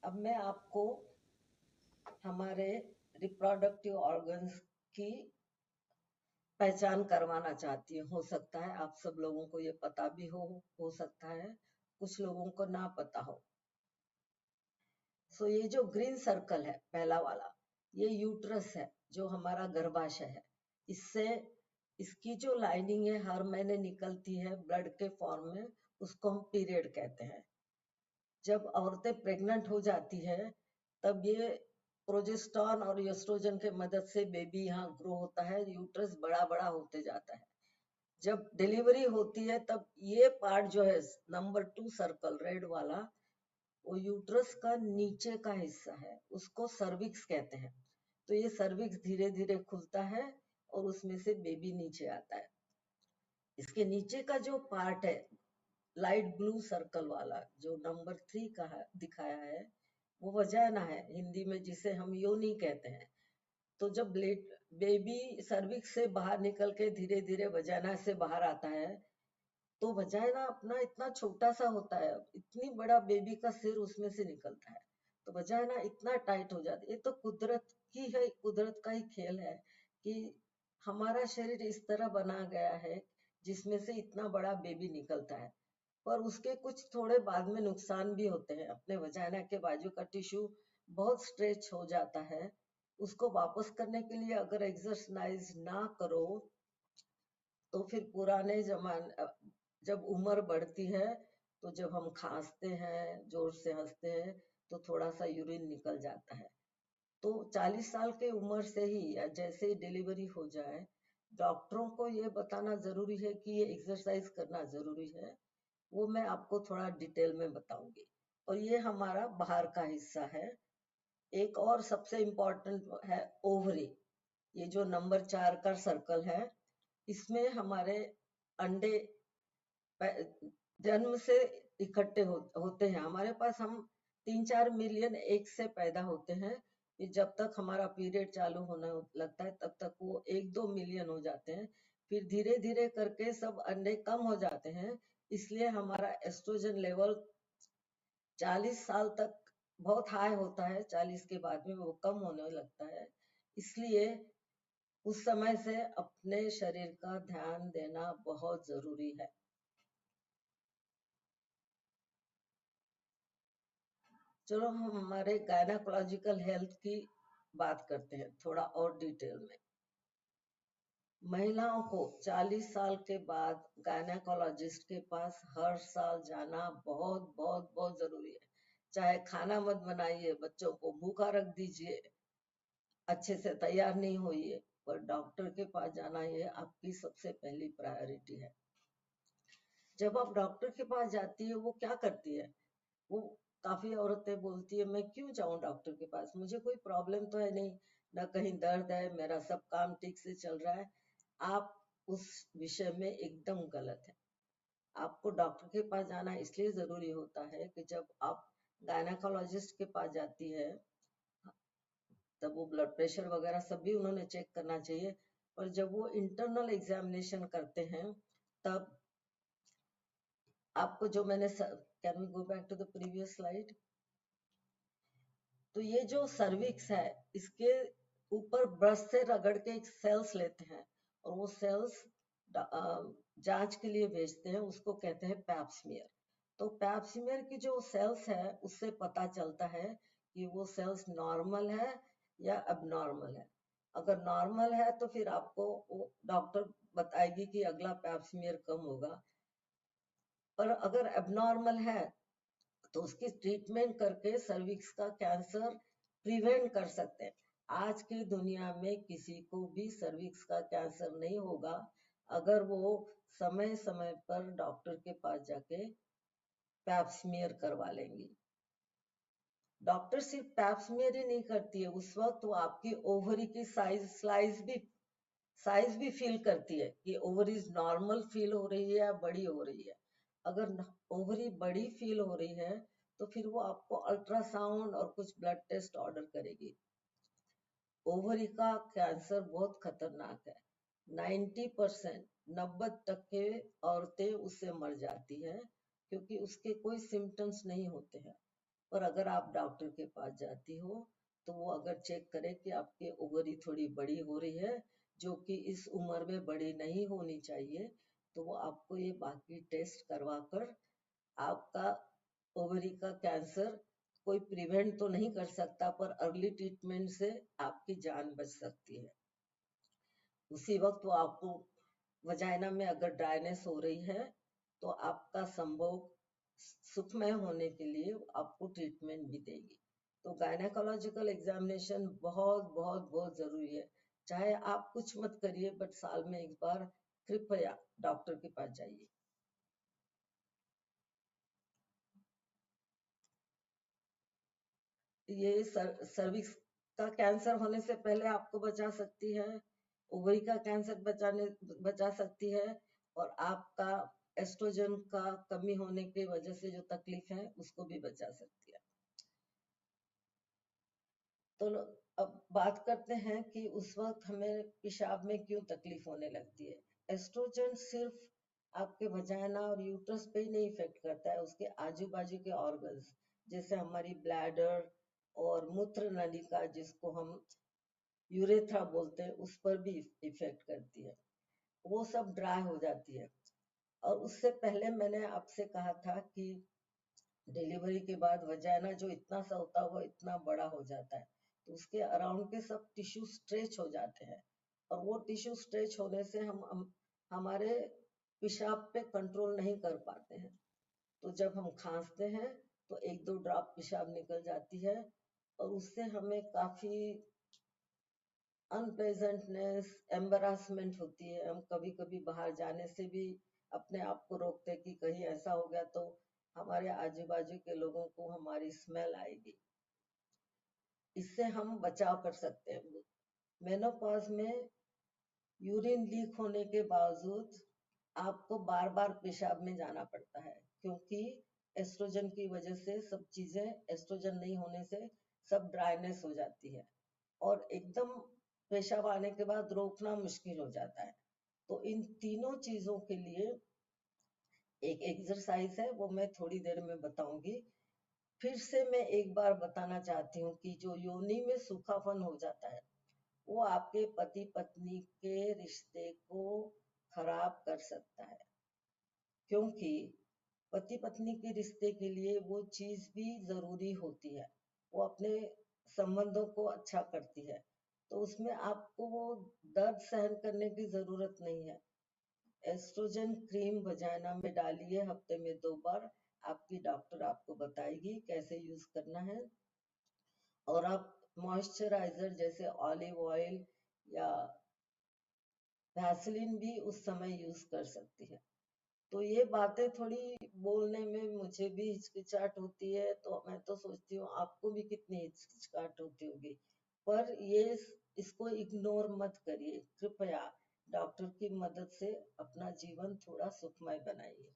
अब मैं आपको हमारे रिप्रोडक्टिव ऑर्गन्स की पहचान करवाना चाहती हूँ। हो सकता है आप सब लोगों को ये पता भी हो सकता है कुछ लोगों को ना पता हो। सो ये जो ग्रीन सर्कल है पहला वाला, ये यूट्रस है जो हमारा गर्भाशय है। इससे इसकी जो लाइनिंग है हर महीने निकलती है ब्लड के फॉर्म में, उसको हम पीरियड कहते हैं। जब औरतें प्रेग्नेंट हो जाती है तब ये प्रोजेस्टेरॉन और एस्ट्रोजन के मदद से बेबी यहाँ ग्रो होता है, यूट्रस बड़ा बड़ा होते जाता है। जब डिलीवरी होती है तब ये पार्ट जो है नंबर 2 सर्कल रेड वाला, वो यूट्रस का नीचे का हिस्सा है, उसको सर्विक्स कहते हैं। तो ये सर्विक्स धीरे धीरे खुलता है और उसमें से बेबी नीचे आता है। इसके नीचे का जो पार्ट है लाइट ब्लू सर्कल वाला जो नंबर 3 का दिखाया है, वो वजाइना है, हिंदी में जिसे हम योनि कहते हैं। तो जब बेबी सर्विक्स से बाहर निकल के धीरे धीरे वजाइना से बाहर आता है, तो वजाइना अपना इतना छोटा सा होता है, इतनी बड़ा बेबी का सिर उसमें से निकलता है, तो वजाइना इतना टाइट हो जाता है। ये तो कुदरत की है, कुदरत का ही खेल है कि हमारा शरीर इस तरह बना गया है जिसमें से इतना बड़ा बेबी निकलता है। पर उसके कुछ थोड़े बाद में नुकसान भी होते हैं। अपने वजाइना के बाजू का टिश्यू बहुत स्ट्रेच हो जाता है, उसको वापस करने के लिए अगर एक्सरसाइज ना करो तो फिर पुराने जमाने जब उम्र बढ़ती है, तो जब हम खांसते हैं, जोर से हंसते हैं, तो थोड़ा सा यूरिन निकल जाता है। तो 40 साल की उम्र से ही या जैसे ही डिलीवरी हो जाए, डॉक्टरों को ये बताना जरूरी है कि ये एक्सरसाइज करना जरूरी है। वो मैं आपको थोड़ा डिटेल में बताऊंगी। और ये हमारा बाहर का हिस्सा है। एक और सबसे इम्पोर्टेंट है ओवरी, ये जो नंबर 4 का सर्कल है, इसमें हमारे अंडे जन्म से इकट्ठे होते हैं। हमारे पास हम 3-4 मिलियन एक से पैदा होते हैं। जब तक हमारा पीरियड चालू होने लगता है तब तक वो 1-2 मिलियन हो जाते हैं। फिर धीरे धीरे करके सब अंडे कम हो जाते हैं। इसलिए हमारा एस्ट्रोजन लेवल 40 साल तक बहुत हाई होता है, 40 के बाद में वो कम होने लगता है। इसलिए उस समय से अपने शरीर का ध्यान देना बहुत जरूरी है। चलो हम हमारे गायनाकोलॉजिकल हेल्थ की बात करते हैं थोड़ा और डिटेल में। महिलाओं को 40 साल के बाद गायनाकोलॉजिस्ट के पास हर साल जाना बहुत बहुत बहुत जरूरी है। चाहे खाना मत बनाइए, बच्चों को भूखा रख दीजिए, अच्छे से तैयार नहीं होइए, पर डॉक्टर के पास जाना ये आपकी सबसे पहली प्रायोरिटी है। जब आप डॉक्टर के पास जाती है, वो क्या करती है? वो काफी औरतें बोलती है मैं क्यों जाऊं डॉक्टर के पास, मुझे कोई प्रॉब्लम तो है नहीं, ना कहीं दर्द है, मेरा सब काम ठीक से चल रहा है। आप उस विषय में एकदम गलत है। आपको डॉक्टर के पास जाना इसलिए जरूरी होता है कि जब आप गायनाकोलॉजिस्ट के पास जाती है तब वो ब्लड प्रेशर वगैरह सब भी उन्होंने चेक करना चाहिए। और जब वो इंटरनल एग्जामिनेशन करते हैं तब आपको जो मैंने can we go back to the previous slide. तो ये जो सर्विक्स है इसके ऊपर ब्रश से रगड़ के एक सेल्स लेते हैं और वो सेल्स जांच के लिए भेजते हैं, उसको कहते हैं पैप स्मीयर। तो पैप स्मीयर की जो सेल्स है उससे पता चलता है कि वो सेल्स नॉर्मल है या अबनॉर्मल है। अगर नॉर्मल है तो फिर आपको वो डॉक्टर बताएगी कि अगला पैप स्मीयर कम होगा, पर अगर अबनॉर्मल है तो उसकी ट्रीटमेंट करके सर्विक्स का कैंसर प्रिवेंट कर सकते हैं। आज की दुनिया में किसी को भी सर्विक्स का कैंसर नहीं होगा अगर वो समय समय पर डॉक्टर के पास जाके पैप स्मीयर करवा लेंगी। डॉक्टर सिर्फ पैप स्मीयर ही नहीं करती है, उस वक्त वो आपकी ओवरी की साइज भी फील करती है कि ओवरीज नॉर्मल फील हो रही है या बड़ी हो रही है। अगर ओवरी बड़ी फील हो रही है तो फिर वो आपको अल्ट्रासाउंड और कुछ ब्लड टेस्ट ऑर्डर करेगी। ओवरी का कैंसर बहुत खतरनाक है। 90% 90% औरतें उससे मर जाती हैं क्योंकि उसके कोई सिम्टम्स नहीं होते हैं। पर अगर आप डॉक्टर के पास जाती हो तो वो अगर चेक करे कि आपकी ओवरी थोड़ी बड़ी हो रही है जो कि इस उम्र में बड़ी नहीं होनी चाहिए, तो वो आपको ये बाकी टेस्ट करवा कर आपका ओवरी का कैंसर कोई प्रिवेंट तो नहीं कर सकता, पर अर्ली ट्रीटमेंट से आपकी जान बच सकती है। उसी वक्त वो आपको वजाइना में अगर ड्राइनेस हो रही है तो आपका संभोग सुखमय होने के लिए आपको ट्रीटमेंट भी देगी। तो गायनेकोलॉजिकल एग्जामिनेशन बहुत बहुत बहुत जरूरी है। चाहे आप कुछ मत करिए बट साल में एक बार कृपया डॉक्टर के पास जाइए। ये सर्विक्स का कैंसर होने से पहले आपको बचा सकती है, ओवरी का कैंसर बचा सकती है, और आपका एस्ट्रोजन का कमी होने की वजह से जो तकलीफ है उसको भी बचा सकती है। तो अब बात करते हैं कि उस वक्त हमें पेशाब में क्यों तकलीफ होने लगती है। एस्ट्रोजन सिर्फ आपके वजाइना और यूट्रस पे ही नहीं इफेक्ट करता है, उसके आजू बाजू के ऑर्गन्स जैसे हमारी ब्लैडर और मूत्र नलिका जिसको हम यूरेथ्रा बोलते हैं उस पर भी इफेक्ट करती है, वो सब ड्राई हो जाती है। और उससे पहले मैंने आपसे कहा था कि डिलीवरी के बाद वजाइना जो इतना सा होता है वो इतना बड़ा हो जाता है, तो उसके अराउंड के सब टिश्यू स्ट्रेच हो जाते हैं, और वो टिश्यू स्ट्रेच होने से हम हमारे पेशाब पे कंट्रोल नहीं कर पाते हैं। तो जब हम खांसते हैं तो 1-2 ड्रॉप पेशाब निकल जाती है, और उससे हमें काफी अनप्लेजेंटनेस एम्बरासमेंट होती है। हम कभी कभी बाहर जाने से भी अपने आप को रोकते कि कहीं ऐसा हो गया तो हमारे आजू बाजू के लोगों को हमारी स्मेल आएगी। इससे हम बचाव कर सकते हैं। मेनोपॉज में यूरिन लीक होने के बावजूद आपको बार बार पेशाब में जाना पड़ता है, क्योंकि एस्ट्रोजन की वजह से सब चीजें, एस्ट्रोजन नहीं होने से सब ड्राइनेस हो जाती है और एकदम पेशाब आने के बाद रोकना मुश्किल हो जाता है। तो इन तीनों चीजों के लिए एक एक्सरसाइज है, वो मैं थोड़ी देर में बताऊंगी। फिर से मैं एक बार बताना चाहती हूँ कि जो योनि में सूखापन हो जाता है वो आपके पति पत्नी के रिश्ते को खराब कर सकता है, क्योंकि पति पत्नी के रिश्ते के लिए वो चीज भी जरूरी होती है, वो अपने संबंधों को अच्छा करती है। तो उसमें आपको वो दर्द सहन करने की जरूरत नहीं है। एस्ट्रोजन क्रीम वजाइना में डालिए हफ्ते में 2 बार। आपकी डॉक्टर आपको बताएगी कैसे यूज करना है। और आप मॉइस्चराइजर जैसे ऑलिव ऑयल या वैसलीन भी उस समय यूज कर सकती है। तो ये बातें थोड़ी बोलने में मुझे भी हिचकिचाहट होती है, तो मैं तो सोचती हूँ आपको भी कितनी हिचकिचाहट होती होगी, पर ये इसको इग्नोर मत करिए। कृपया डॉक्टर की मदद से अपना जीवन थोड़ा सुखमय बनाइए।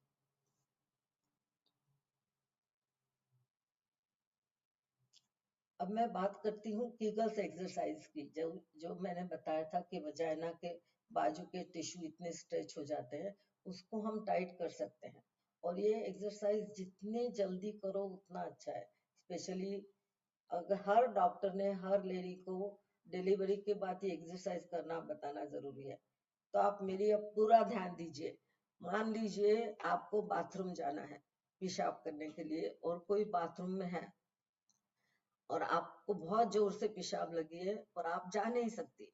अब मैं बात करती हूँ कीगल्स एक्सरसाइज की। जो जो मैंने बताया था कि वजाइना के बाजू के टिश्यू इतने स्ट्रेच हो जाते हैं, उसको हम टाइट कर सकते हैं। और ये एक्सरसाइज जितनी जल्दी करो उतना अच्छा है। स्पेशली अगर हर डॉक्टर ने हर लेडी को डिलीवरी के बाद ये एक्सरसाइज करना बताना जरूरी है। तो आप मेरी अब पूरा ध्यान दीजिए। मान लीजिए आपको बाथरूम जाना है पेशाब करने के लिए, और कोई बाथरूम में है और आपको बहुत जोर से पेशाब लगी है और आप जा नहीं सकती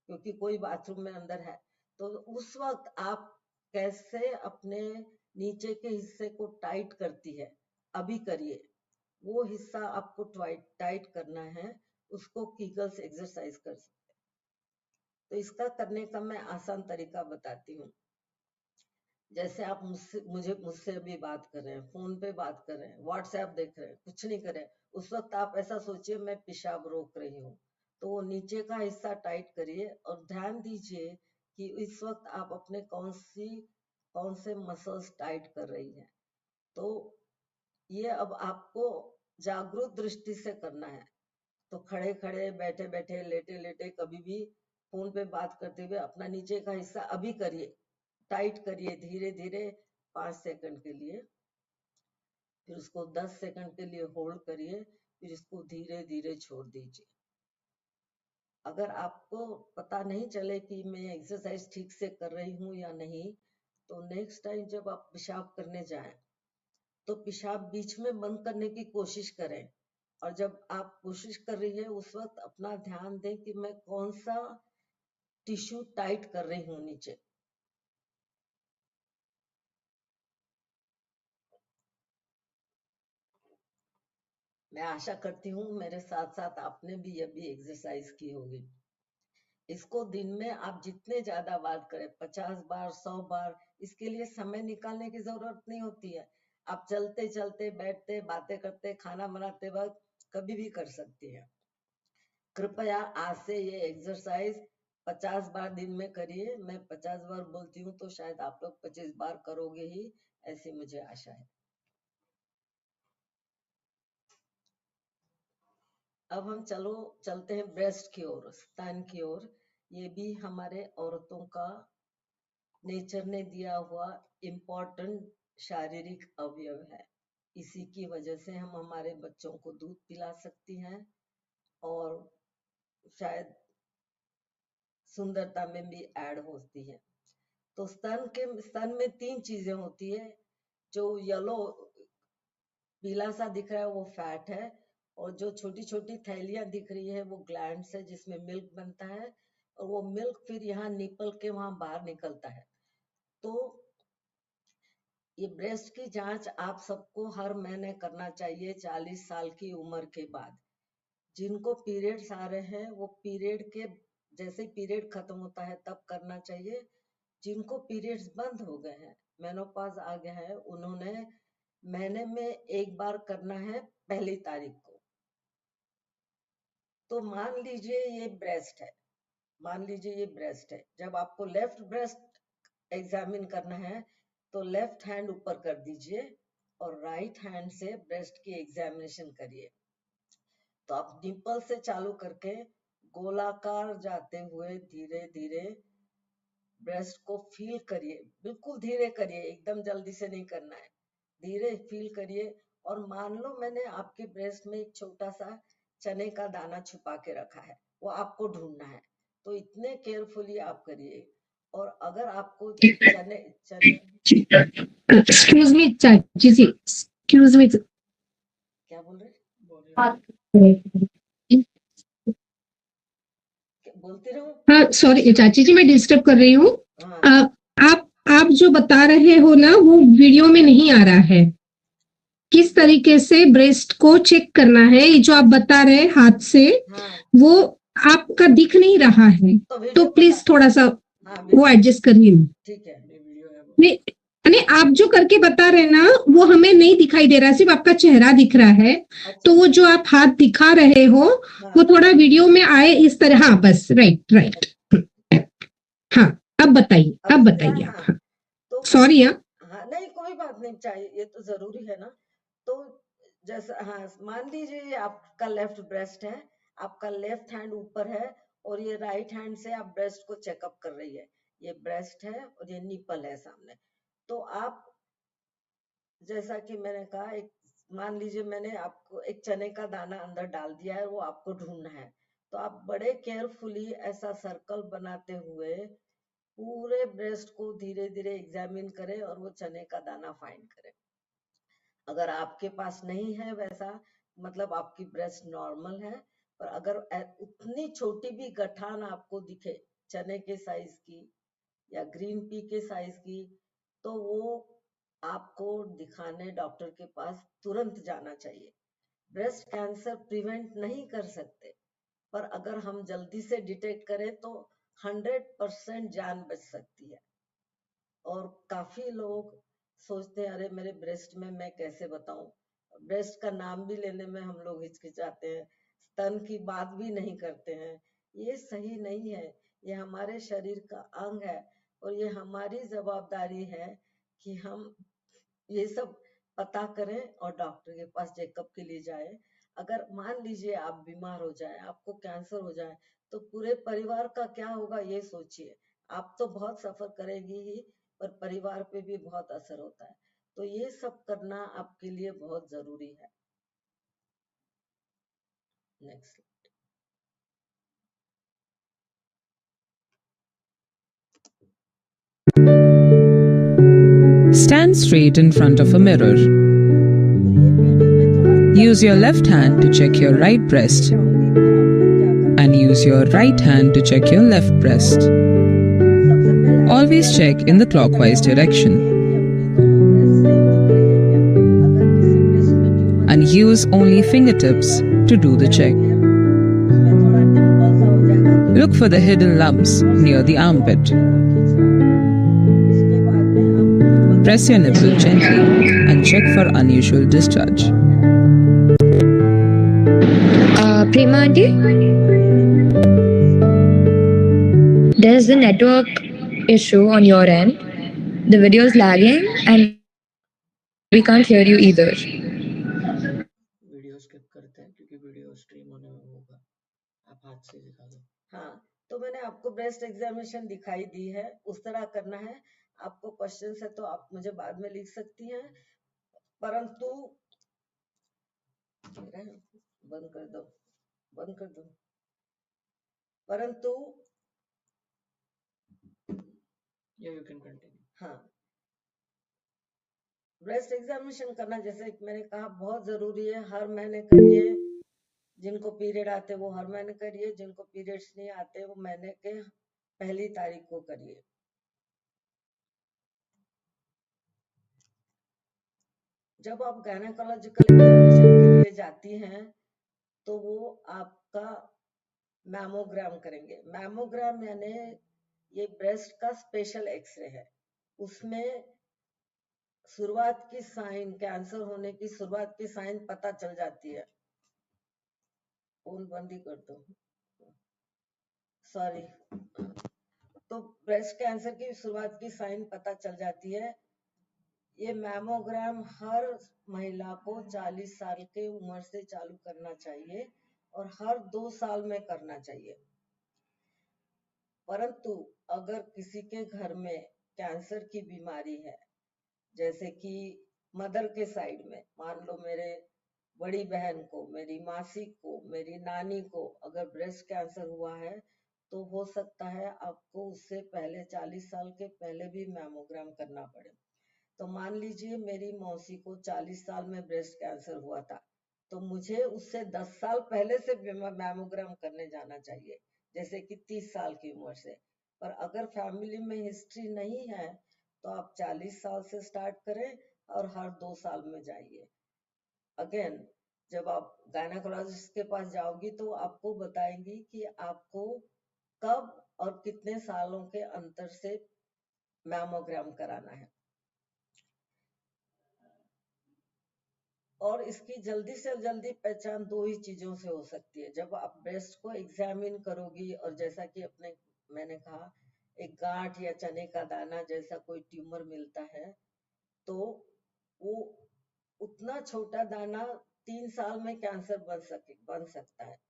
क्योंकि कोई बाथरूम में अंदर है। तो उस वक्त आप कैसे अपने नीचे के हिस्से को टाइट करती है, अभी करिए। वो हिस्सा आपको टाइट करना है, उसको कीगल्स एक्सरसाइज कर सकते हैं। तो इसका करने का मैं आसान तरीका बताती हूँ। जैसे आप मुझसे अभी बात कर रहे हैं, फोन पे बात कर रहे हैं, व्हाट्सएप देख रहे हैं, कुछ नहीं कर रहे हैं, उस वक्त आप ऐसा सोचिए मैं पेशाब रोक रही हूँ। तो वो नीचे का हिस्सा टाइट करिए और ध्यान दीजिए कि इस वक्त आप अपने कौन से मसल्स टाइट कर रही हैं। तो ये अब आपको जागरूक दृष्टि से करना है। तो खड़े खड़े, बैठे बैठे, लेटे लेटे, कभी भी फोन पे बात करते हुए अपना नीचे का हिस्सा अभी करिए, टाइट करिए धीरे धीरे 5 सेकंड के लिए। फिर उसको 10 सेकंड के लिए होल्ड करिए, फिर इसको धीरे धीरे छोड़ दीजिए। अगर आपको पता नहीं चले कि मैं एक्सरसाइज ठीक से कर रही हूँ या नहीं, तो नेक्स्ट टाइम जब आप पेशाब करने जाएं तो पेशाब बीच में बंद करने की कोशिश करें। और जब आप कोशिश कर रही है उस वक्त अपना ध्यान दें कि मैं कौन सा टिश्यू टाइट कर रही हूँ नीचे। मैं आशा करती हूँ मेरे साथ साथ आपने भी ये भी एक्सरसाइज की होगी। इसको दिन में आप जितने ज्यादा बार करें, 50 बार, 100 बार, इसके लिए समय निकालने की जरूरत नहीं होती है। आप चलते चलते, बैठते, बातें करते, खाना बनाते वक्त कभी भी कर सकती हैं। कृपया आज से ये एक्सरसाइज 50 बार दिन में करिए। मैं 50 बार बोलती हूँ तो शायद आप लोग 25 बार करोगे ही, ऐसी मुझे आशा है। अब हम चलते हैं ब्रेस्ट की ओर, स्तन की ओर। ये भी हमारे औरतों का नेचर ने दिया हुआ इम्पोर्टेंट शारीरिक अवयव है। इसी की वजह से हम हमारे बच्चों को दूध पिला सकती हैं और शायद सुंदरता में भी ऐड होती है। तो स्तन में 3 चीजें होती है। जो येलो पीला सा दिख रहा है वो फैट है, और जो छोटी छोटी थैलियां दिख रही है वो ग्लैंड्स है जिसमें मिल्क बनता है, और वो मिल्क फिर यहाँ निपल के वहां बाहर निकलता है। तो ये ब्रेस्ट की जांच आप सबको हर महीने करना चाहिए 40 साल की उम्र के बाद। जिनको पीरियड्स आ रहे हैं वो पीरियड के जैसे पीरियड खत्म होता है तब करना चाहिए। जिनको पीरियड्स बंद हो गए हैं, मेनोपॉज आ गया है, उन्होंने महीने में एक बार करना है, पहली तारीख को। तो मान लीजिए ये ब्रेस्ट है, मान लीजिए ये ब्रेस्ट है, जब आपको लेफ्ट ब्रेस्ट एग्जामिन करना है तो लेफ्ट हैंड ऊपर कर दीजिए और राइट हैंड से ब्रेस्ट की एग्जामिनेशन करिए। तो आप निप्पल से चालू करके गोलाकार जाते हुए धीरे धीरे ब्रेस्ट को फील करिए, बिल्कुल धीरे करिए, एकदम जल्दी से नहीं करना है, धीरे फील करिए। और मान लो मैंने आपके ब्रेस्ट में एक छोटा सा चने का दाना छुपा के रखा है, वो आपको ढूंढना है, तो इतने केयरफुली आप करिए। और अगर आपको चने चने एक्सक्यूज मी चाची जी, एक्सक्यूज मी। क्या बोल रहे, बोलती रहूं? हाँ सॉरी चाची जी, मैं डिस्टर्ब कर रही हूँ। हाँ आप जो बता रहे हो ना वो वीडियो में नहीं आ रहा है, किस तरीके से ब्रेस्ट को चेक करना है, ये जो आप बता रहे हैं हाथ से, हाँ वो आपका दिख नहीं रहा है, तो तो वीडियो प्लीज थोड़ा सा हाँ वो एडजस्ट करिए। ठीक है, वीडियो है वो। नहीं नहीं, आप जो करके बता रहे हैं ना वो हमें नहीं दिखाई दे रहा, सिर्फ आपका चेहरा दिख रहा है। अच्छा तो वो जो आप हाथ दिखा रहे हो वो हाँ थोड़ा वीडियो में आए इस तरह। हाँ बस, राइट राइट। हाँ अब बताइए, अब अब दिख रहा बताइए है? आप। हाँ हाँ तो सॉरी। हाँ हाँ नहीं कोई बात नहीं, चाहिए ये तो जरूरी है ना। तो जैसा हाँ मान लीजिए ये आपका लेफ्ट ब्रेस्ट है, आपका लेफ्ट हैंड ऊपर है और ये राइट हैंड से आप ब्रेस्ट को चेकअप कर रही है, ये ब्रेस्ट है और ये निपल है सामने। तो आप जैसा कि मैंने कहा, एक मान लीजिए मैंने आपको एक चने का दाना अंदर डाल दिया है, वो आपको ढूंढना है। तो आप बड़े केयरफुली ऐसा सर्कल बनाते हुए पूरे ब्रेस्ट को धीरे धीरे एग्जामिन करें और वो चने का दाना फाइंड करें। अगर आपके पास नहीं है वैसा, मतलब आपकी ब्रेस्ट नॉर्मल है, पर अगर उतनी छोटी भी गठान आपको दिखे चने के साइज की या ग्रीन पी के साइज की, तो वो आपको दिखाने डॉक्टर के पास तुरंत जाना चाहिए। ब्रेस्ट कैंसर प्रिवेंट नहीं कर सकते, पर अगर हम जल्दी से डिटेक्ट करें तो 100% जान बच सकती है। और काफी लोग सोचते हैं अरे मेरे ब्रेस्ट में मैं कैसे बताऊं, ब्रेस्ट का नाम भी लेने में हम लोग हिचकिचाते हैं, स्तन की बात भी नहीं करते हैं। ये सही नहीं है, ये हमारे शरीर का अंग है और ये हमारी जवाबदारी है कि हम ये सब पता करें और डॉक्टर के पास चेकअप के लिए जाए। अगर मान लीजिए आप बीमार हो जाए, आपको कैंसर हो जाए, तो पूरे परिवार का क्या होगा ये सोचिए। आप तो बहुत सफर करेगी ही, पर परिवार पे भी बहुत असर होता है। तो ये सब करना आपके लिए बहुत जरूरी है। Next. Stand straight in front of a mirror. Use your left hand to check your right breast and use your right hand to check your left breast. Always check in the clockwise direction and use only fingertips to do the check. Look for the hidden lumps near the armpit. Press your nipple gently and check for unusual discharge. Prema aunty, there's a network issue on your end. The video is lagging and we can't hear you either. Video skip करते हैं क्योंकि वीडियो स्ट्रीम होने में होगा। आप हाथ से दिखा दो। हाँ तो मैंने आपको ब्रेस्ट एग्जामिनेशन दिखाई दी है, उस तरह करना है। आपको क्वेश्चन है तो आप मुझे बाद में लिख सकती हैं, परंतु बंद कर दो, बंद कर दो। परंतु यू कैन कंटिन्यू। हाँ ब्रेस्ट एग्जामिनेशन करना जैसे मैंने कहा बहुत जरूरी है, हर महीने करिए। जिनको पीरियड आते वो हर महीने करिए, जिनको पीरियड्स नहीं आते वो महीने के पहली तारीख को करिए। जब आप गायनेकोलॉजिकल एग्जामिनेशन के लिए जाती हैं तो वो आपका मैमोग्राम करेंगे। मैमोग्राम यानी ये ब्रेस्ट का स्पेशल एक्सरे है, उसमें शुरुआत की साइन, कैंसर होने की शुरुआत की साइन पता चल जाती है। फोन बंद ही कर दो। सॉरी, तो ब्रेस्ट कैंसर की शुरुआत की साइन पता चल जाती है। ये मैमोग्राम हर महिला को 40 साल के उम्र से चालू करना चाहिए और हर 2 साल में करना चाहिए। परंतु अगर किसी के घर में कैंसर की बीमारी है, जैसे कि मदर के साइड में, मान लो मेरे बड़ी बहन को, मेरी मासी को, मेरी नानी को अगर ब्रेस्ट कैंसर हुआ है, तो हो सकता है आपको उससे पहले 40 साल के पहले भी मैमोग्राम करना पड़े। तो मान लीजिए मेरी मौसी को 40 साल में ब्रेस्ट कैंसर हुआ था, तो मुझे उससे 10 साल पहले से मैमोग्राम करने जाना चाहिए, जैसे कि 30 साल की उम्र से। पर अगर फैमिली में हिस्ट्री नहीं है तो आप 40 साल से स्टार्ट करें और हर 2 साल में जाइए। अगेन, जब आप गायनेकोलॉजिस्ट के पास जाओगी तो आपको बताएंगी कि आपको कब और कितने सालों के अंतर से मैमोग्राम कराना है। और इसकी जल्दी से जल्दी पहचान 2 ही चीजों से हो सकती है। जब आप ब्रेस्ट को एग्जामिन करोगी और जैसा कि मैंने कहा, एक गांठ या चने का दाना जैसा कोई ट्यूमर मिलता है, तो वो उतना छोटा दाना 3 साल में कैंसर बन सकता है।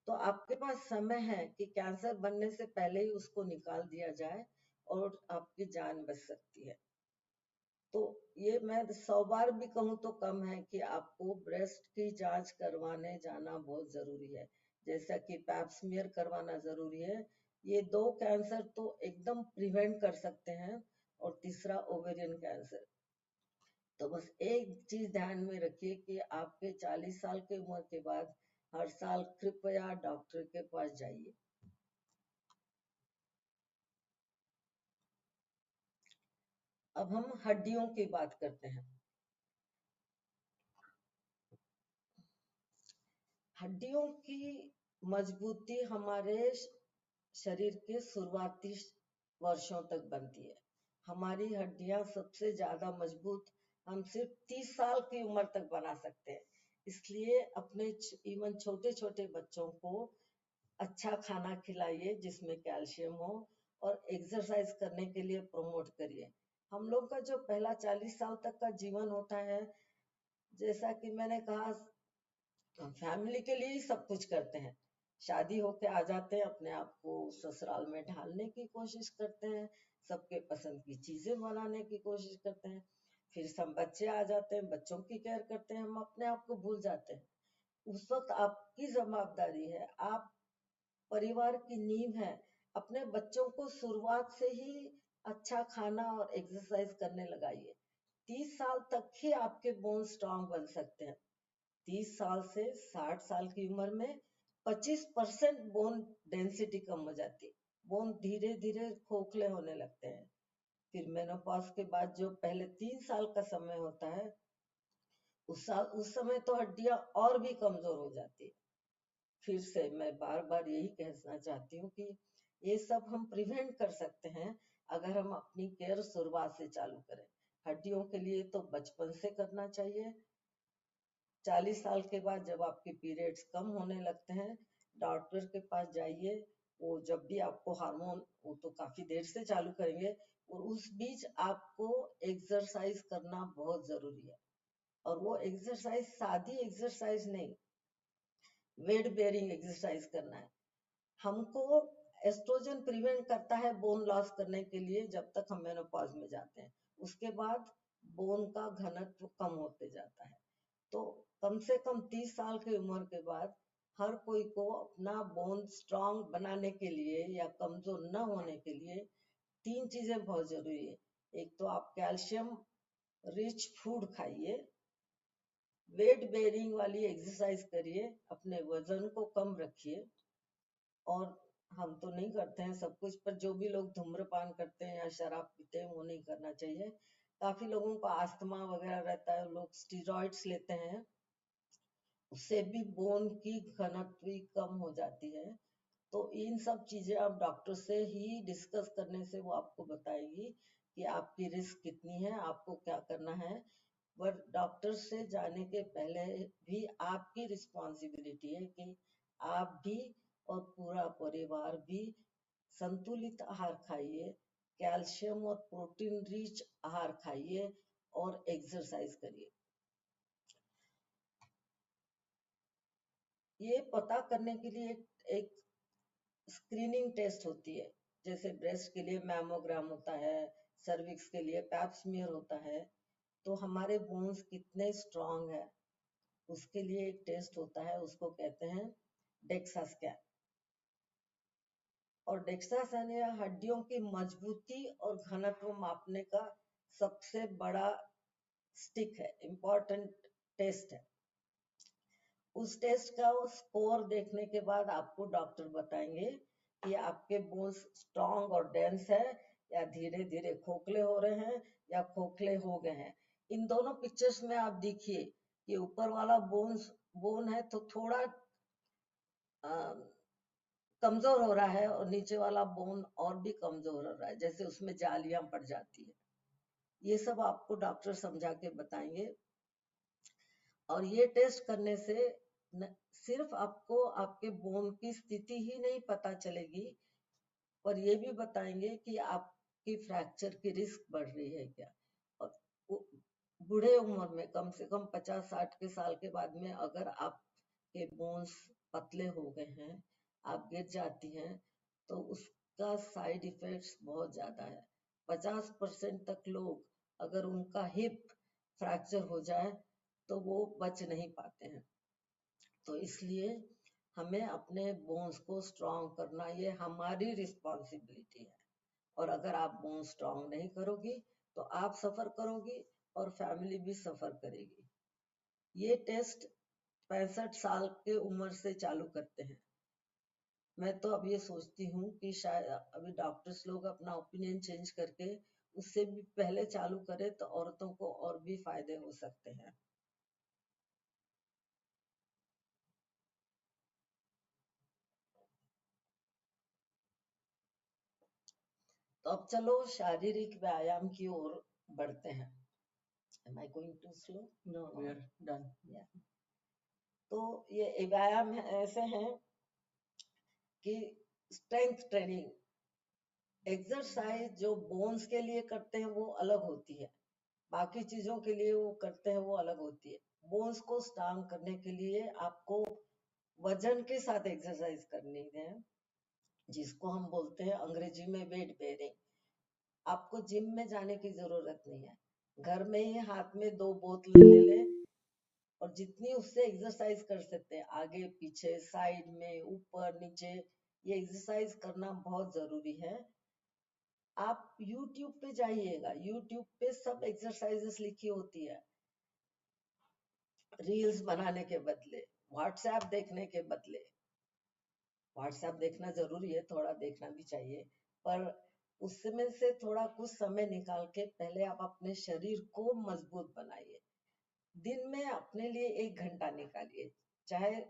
तो आपके पास समय है कि कैंसर बनने से पहले ही उसको निकाल दिया जाए और आपकी जान बच सकती है। तो ये मैं 100 बार भी कहूँ तो कम है कि आपको ब्रेस्ट की जांच करवाने जाना बहुत जरूरी है, जैसा कि पैप स्मीयर करवाना जरूरी है। ये 2 कैंसर तो एकदम प्रिवेंट कर सकते हैं, और तीसरा ओवेरियन कैंसर। तो बस एक चीज ध्यान में रखिए कि आपके 40 साल की उम्र के बाद हर साल कृपया डॉक्टर के पास जाइए। अब हम हड्डियों की बात करते हैं। हड्डियों की मजबूती हमारे शरीर के शुरुआती वर्षों तक बनती है। हमारी हड्डियां सबसे ज्यादा मजबूत हम सिर्फ 30 साल की उम्र तक बना सकते हैं। इसलिए अपने इवन छोटे छोटे बच्चों को अच्छा खाना खिलाइए जिसमें कैल्शियम हो, और एक्सरसाइज करने के लिए प्रमोट करिए। हम लोग का जो पहला 40 साल तक का जीवन होता है, जैसा कि मैंने कहा, फैमिली के लिए ही सब कुछ करते हैं। शादी होके आ जाते हैं, अपने आप को ससुराल में ढालने की कोशिश करते हैं, सबके पसंद की चीजें बनाने की कोशिश करते हैं। फिर सब बच्चे आ जाते हैं, बच्चों की केयर करते हैं, हम अपने आप को भूल जाते हैं। उस वक्त आपकी जवाबदारी है, आप परिवार की नींव है, अपने बच्चों को शुरुआत से ही अच्छा खाना और एक्सरसाइज करने लगाइए। 30 साल तक ही आपके बोन स्ट्रांग बन सकते हैं। 30 साल से 60 साल की उम्र में 25% बोन डेंसिटी कम हो जाती है। बोन धीरे धीरे खोखले होने लगते हैं। फिर मेनोपॉज के बाद जो पहले 3 साल का समय होता है, उस समय तो हड्डियां और भी कमजोर हो जाती है। फिर से मैं बार बार यही कहना चाहती हूँ कि ये सब हम प्रिवेंट कर सकते हैं अगर हम अपनी केयर शुरुआत से चालू करें। हड्डियों के लिए तो बचपन से करना चाहिए। 40 साल के बाद जब आपके पीरियड्स कम होने लगते हैं, डॉक्टर के पास जाइए। वो जब भी आपको हार्मोन, वो तो काफी देर से चालू करेंगे, और उस बीच आपको एक्सरसाइज करना बहुत जरूरी है। और वो एक्सरसाइज सादी एक्सरसाइज नहीं, वेट बेयरिंग एक्सरसाइज करना है। हमको एस्ट्रोजन प्रिवेंट करता है बोन लॉस करने के लिए जब तक हम मेनोपॉज में जाते हैं। उसके बाद बोन का घनत्व कम होते जाता है। तो कम से कम 30 साल की उम्र के बाद हर कोई को अपना बोन स्ट्रांग बनाने के लिए या कमजोर न होने के लिए 3 चीजें बहुत जरूरी है। एक तो आप कैल्शियम रिच फूड खाइए, वेट बेयरिंग वाली एक्सरसाइज करिए, अपने वजन को कम रखिए। और हम तो नहीं करते हैं सब कुछ, पर जो भी लोग धूम्रपान करते हैं या शराब पीते हैं वो नहीं करना चाहिए। काफी लोगों को अस्थमा वगैरह रहता है, लोग स्टीरॉइड्स लेते हैं, उससे भी बोन की घनत्व कम हो जाती है। तो इन सब चीजें आप डॉक्टर से ही डिस्कस करने से वो आपको बताएगी कि आपकी रिस्क कितनी है, आपको क्या करना है। पर डॉक्टर से जाने के पहले भी आपकी रिस्पॉन्सिबिलिटी है कि आप भी और पूरा परिवार भी संतुलित आहार खाइए, कैल्शियम और प्रोटीन रिच आहार खाइए और एक्सरसाइज करिए। ये पता करने के लिए एक स्क्रीनिंग टेस्ट होती है, जैसे ब्रेस्ट के लिए मैमोग्राम होता है, सर्विक्स के लिए पैप स्मीयर होता है। तो हमारे बोन्स कितने स्ट्रांग है उसके लिए एक टेस्ट होता है, उसको कहते हैं डेक्सा स्कैन। और डेक्सा स्कैन या हड्डियों की मजबूती और घनत्व मापने का सबसे बड़ा स्टिक है, इम्पोर्टेंट टेस्ट है। उस टेस्ट का स्कोर देखने के बाद आपको डॉक्टर बताएंगे कि आपके बोन्स स्ट्रांग और डेंस है या धीरे धीरे खोखले हो रहे हैं या खोखले हो गए हैं। इन दोनों पिक्चर्स में आप देखिए कि ऊपर वाला बोन है तो थोड़ा कमजोर हो रहा है और नीचे वाला बोन और भी कमजोर हो रहा है, जैसे उसमें जालियां पड़ जाती है। ये सब आपको डॉक्टर समझा के बताएंगे। और ये टेस्ट करने से सिर्फ आपको आपके बोन की स्थिति ही नहीं पता चलेगी, पर ये भी बताएंगे कि आपकी फ्रैक्चर की रिस्क बढ़ रही है क्या। और बूढ़े उम्र में कम से कम 50-60 के साल के बाद में अगर आपके बोन्स पतले हो गए हैं, आप गिर जाती हैं, तो उसका साइड इफेक्ट्स बहुत ज्यादा है। 50% तक लोग अगर उनका हिप फ्रैक्चर हो जाए तो वो बच नहीं पाते हैं। तो इसलिए हमें अपने बोन्स को स्ट्रांग करना, ये हमारी रिस्पॉन्सिबिलिटी है। और अगर आप बोन स्ट्रांग नहीं करोगी तो आप सफर करोगी और फैमिली भी सफर करेगी। ये टेस्ट 65 साल के उम्र से चालू करते हैं। मैं तो अब ये सोचती हूँ कि शायद अभी डॉक्टर्स लोग अपना ओपिनियन चेंज करके उससे भी पहले चालू करें तो औरतों को और भी फायदे हो सकते हैं। तो अब चलो शारीरिक व्यायाम की ओर बढ़ते हैं। Am I going too slow? No, we are done. Yeah. तो ये व्यायाम ऐसे हैं कि स्ट्रेंथ ट्रेनिंग, एक्सरसाइज जो बोन्स के लिए करते हैं वो अलग होती है, बाकी चीजों के लिए वो करते हैं वो अलग होती है। बोन्स को स्ट्रांग करने के लिए आपको वजन के साथ एक्सरसाइज करनी है, जिसको हम बोलते हैं अंग्रेजी में वेट बेयरिंग। आपको जिम में जाने की जरूरत नहीं है, घर में ही हाथ में 2 बोतल ले ले और जितनी उससे एक्सरसाइज कर सकते हैं, आगे पीछे साइड में ऊपर नीचे, ये एक्सरसाइज करना बहुत जरूरी है। आप YouTube पे जाइएगा, YouTube पे सब एक्सरसाइजेस लिखी होती है। रील्स बनाने के बदले, व्हाट्सएप देखने के बदले, व्हाट्सएप देखना जरूरी है, थोड़ा देखना भी चाहिए, पर उसमें से थोड़ा कुछ समय निकाल के पहले आप अपने शरीर को मजबूत बनाइए। दिन में अपने लिए 1 घंटा निकालिए, चाहे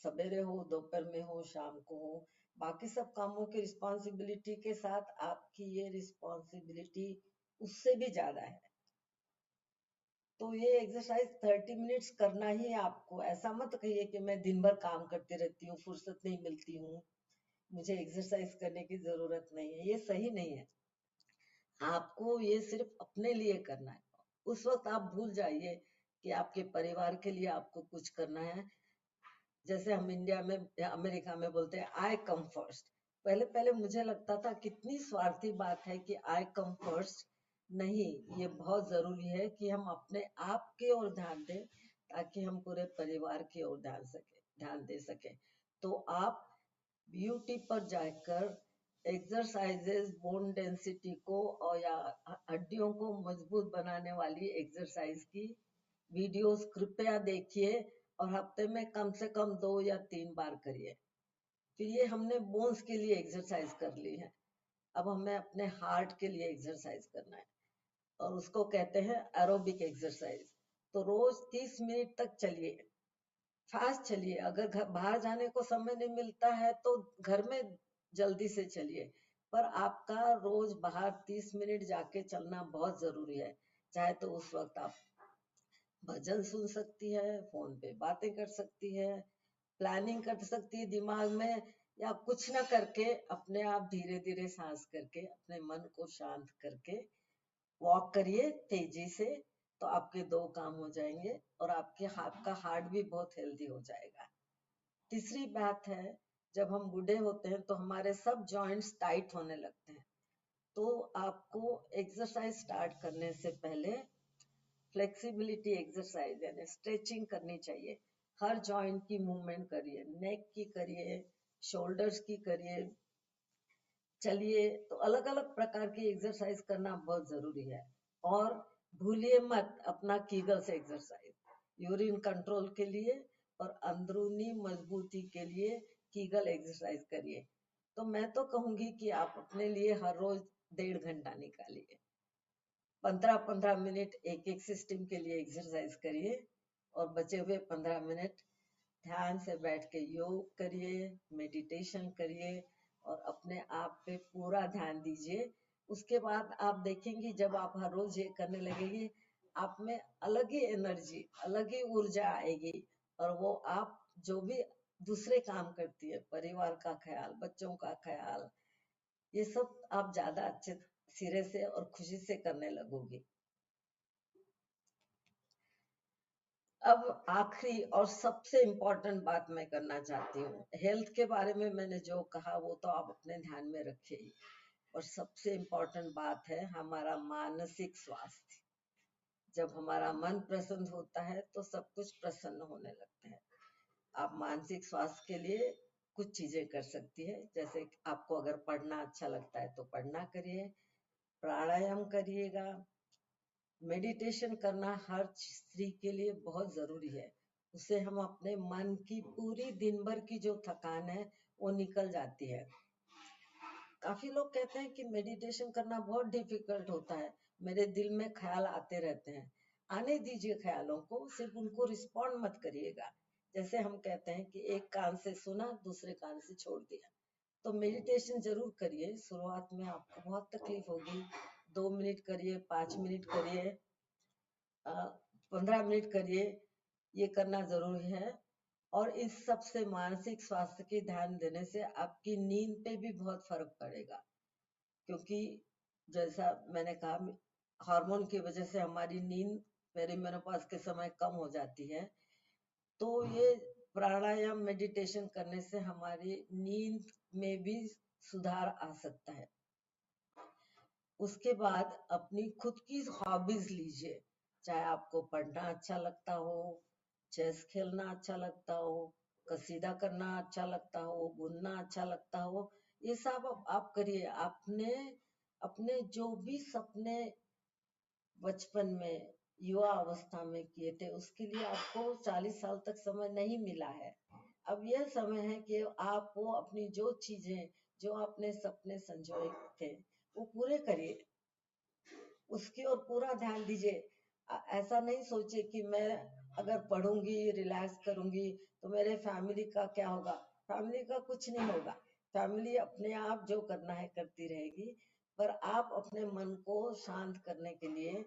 सवेरे हो, दोपहर में हो, शाम को हो। बाकी सब कामों की रिस्पॉन्सिबिलिटी के साथ आपकी ये रिस्पॉन्सिबिलिटी उससे भी ज्यादा है। तो ये एक्सरसाइज 30 मिनट्स करना ही आपको। ऐसा मत कहिए कि मैं दिन भर काम करती रहती हूँ, फुर्सत नहीं मिलती हूँ, मुझे एक्सरसाइज करने की जरूरत नहीं है, ये सही नहीं है। आपको ये सिर्फ अपने लिए करना है। उस वक्त आप भूल जाइए कि आपके परिवार के लिए आपको कुछ करना है। जैसे हम इंडिया में या अमेरिका में बोलते हैं आई कम फर्स्ट। पहले पहले मुझे लगता था कितनी स्वार्थी बात है कि आई कम फर्स्ट। नहीं, ये बहुत जरूरी है कि हम अपने आप की ओर ध्यान दें ताकि हम पूरे परिवार की ओर ध्यान दे सके। तो आप ब्यूटी पर जाकर एक्सरसाइजेस, बोन डेंसिटी को और या हड्डियों को मजबूत बनाने वाली एक्सरसाइज की वीडियोस कृपया देखिए और हफ्ते में कम से कम 2 या 3 बार करिए। फिर ये हमने बोन्स के लिए एक्सरसाइज कर ली है, अब हमें अपने हार्ट के लिए एक्सरसाइज करना है और उसको कहते हैं एरोबिक एक्सरसाइज। तो रोज 30 मिनट तक चलिए, फास्ट चलिए। अगर बाहर जाने को समय नहीं मिलता है तो घर में जल्दी से चलिए, पर आपका रोज बाहर 30 मिनट जाके चलना बहुत जरूरी है। चाहे तो उस वक्त आप भजन सुन सकती है, फोन पे बातें कर सकती है, प्लानिंग कर सकती है दिमाग में, या कुछ ना करके अपने आप धीरे धीरे सांस करके अपने मन को शांत करके वॉक करिए तेजी से, तो आपके 2 काम हो जाएंगे और आपका हार्ट भी बहुत हेल्दी हो जाएगा। तीसरी बात है, जब हम बूढ़े होते हैं तो हमारे सब जॉइंट्स टाइट होने लगते हैं, तो आपको एक्सरसाइज स्टार्ट करने से पहले फ्लेक्सिबिलिटी एक्सरसाइज यानी स्ट्रेचिंग करनी चाहिए। हर जॉइंट की मूवमेंट करिए, नेक की करिए, शोल्डर्स की करिए, चलिए। तो अलग अलग प्रकार की एक्सरसाइज करना बहुत जरूरी है। और भूलिए मत अपना कीगल्स एक्सरसाइज, यूरिन कंट्रोल के लिए और अंदरूनी मजबूती के लिए कीगल एक्सरसाइज करिए। तो मैं तो कहूंगी कि आप अपने लिए हर रोज 1.5 घंटा निकालिए, 15-15 मिनट एक एक सिस्टम के लिए एक्सरसाइज करिए और बचे हुए 15 मिनट ध्यान से बैठ के योग करिए, मेडिटेशन करिए और अपने आप पे पूरा ध्यान दीजिए। उसके बाद आप देखेंगे जब आप हर रोज ये करने लगेंगे, आप में अलग ही एनर्जी, अलग ही ऊर्जा आएगी और वो आप जो भी दूसरे काम करती है, परिवार का ख्याल, बच्चों का ख्याल, ये सब आप ज्यादा अच्छे सिरे से और खुशी से करने लगोगी। अब आखिरी और सबसे इम्पोर्टेंट बात मैं करना चाहती हूँ। हेल्थ के बारे में मैंने जो कहा वो तो आप अपने ध्यान में रखिए ही, और सबसे इम्पोर्टेंट बात है हमारा मानसिक स्वास्थ्य। जब हमारा मन प्रसन्न होता है तो सब कुछ प्रसन्न होने लगता है। आप मानसिक स्वास्थ्य के लिए कुछ चीजें कर सकती है, जैसे आपको अगर पढ़ना अच्छा लगता है तो पढ़ना करिए, प्राणायाम करिएगा, मेडिटेशन करना हर स्त्री के लिए बहुत जरूरी है। उससे हम अपने मन की पूरी दिन भर की जो थकान है वो निकल जाती है। काफी लोग कहते हैं कि मेडिटेशन करना बहुत डिफिकल्ट होता है, मेरे दिल में ख्याल आते रहते हैं। आने दीजिए ख्यालों को, सिर्फ उनको रिस्पॉन्ड मत करिएगा। जैसे हम कहते हैं कि एक कान से सुना, दूसरे कान से छोड़ दिया। तो मेडिटेशन जरूर करिए। शुरुआत में आपको बहुत तकलीफ होगी, 2 मिनट करिए, 5 मिनट करिए, 15 मिनट करिए, ये करना जरूरी है। और इस सब से मानसिक स्वास्थ्य की ध्यान देने से आपकी नींद पे भी बहुत फर्क पड़ेगा, क्योंकि जैसा मैंने कहा, हार्मोन की वजह से हमारी नींद पेरीमेनोपॉज के समय कम हो जाती है। तो ये प्राणायाम मेडिटेशन करने से हमारी नींद में भी सुधार आ सकता है। उसके बाद अपनी खुद की हॉबीज लीजिए, चाहे आपको पढ़ना अच्छा लगता हो, चेस खेलना अच्छा लगता हो, कसीदा करना अच्छा लगता हो, बुनना अच्छा लगता हो, ये सब आप करिए। आपने अपने जो भी सपने बचपन में, युवा अवस्था में किए थे, उसके लिए आपको 40 साल तक समय नहीं मिला है। अब यह समय है कि आप वो अपनी जो चीजें, जो आपने सपने संजोए थे, वो पूरे करिए, उसकी ओर पूरा ध्यान दीजिए। ऐसा नहीं सोचे कि मैं अगर पढ़ूंगी, रिलैक्स करूंगी तो मेरे फैमिली का क्या होगा। फैमिली का कुछ नहीं होगा, फैमिली अपने आप जो करना है करती रहेगी। पर आप अपने मन को शांत करने के लिए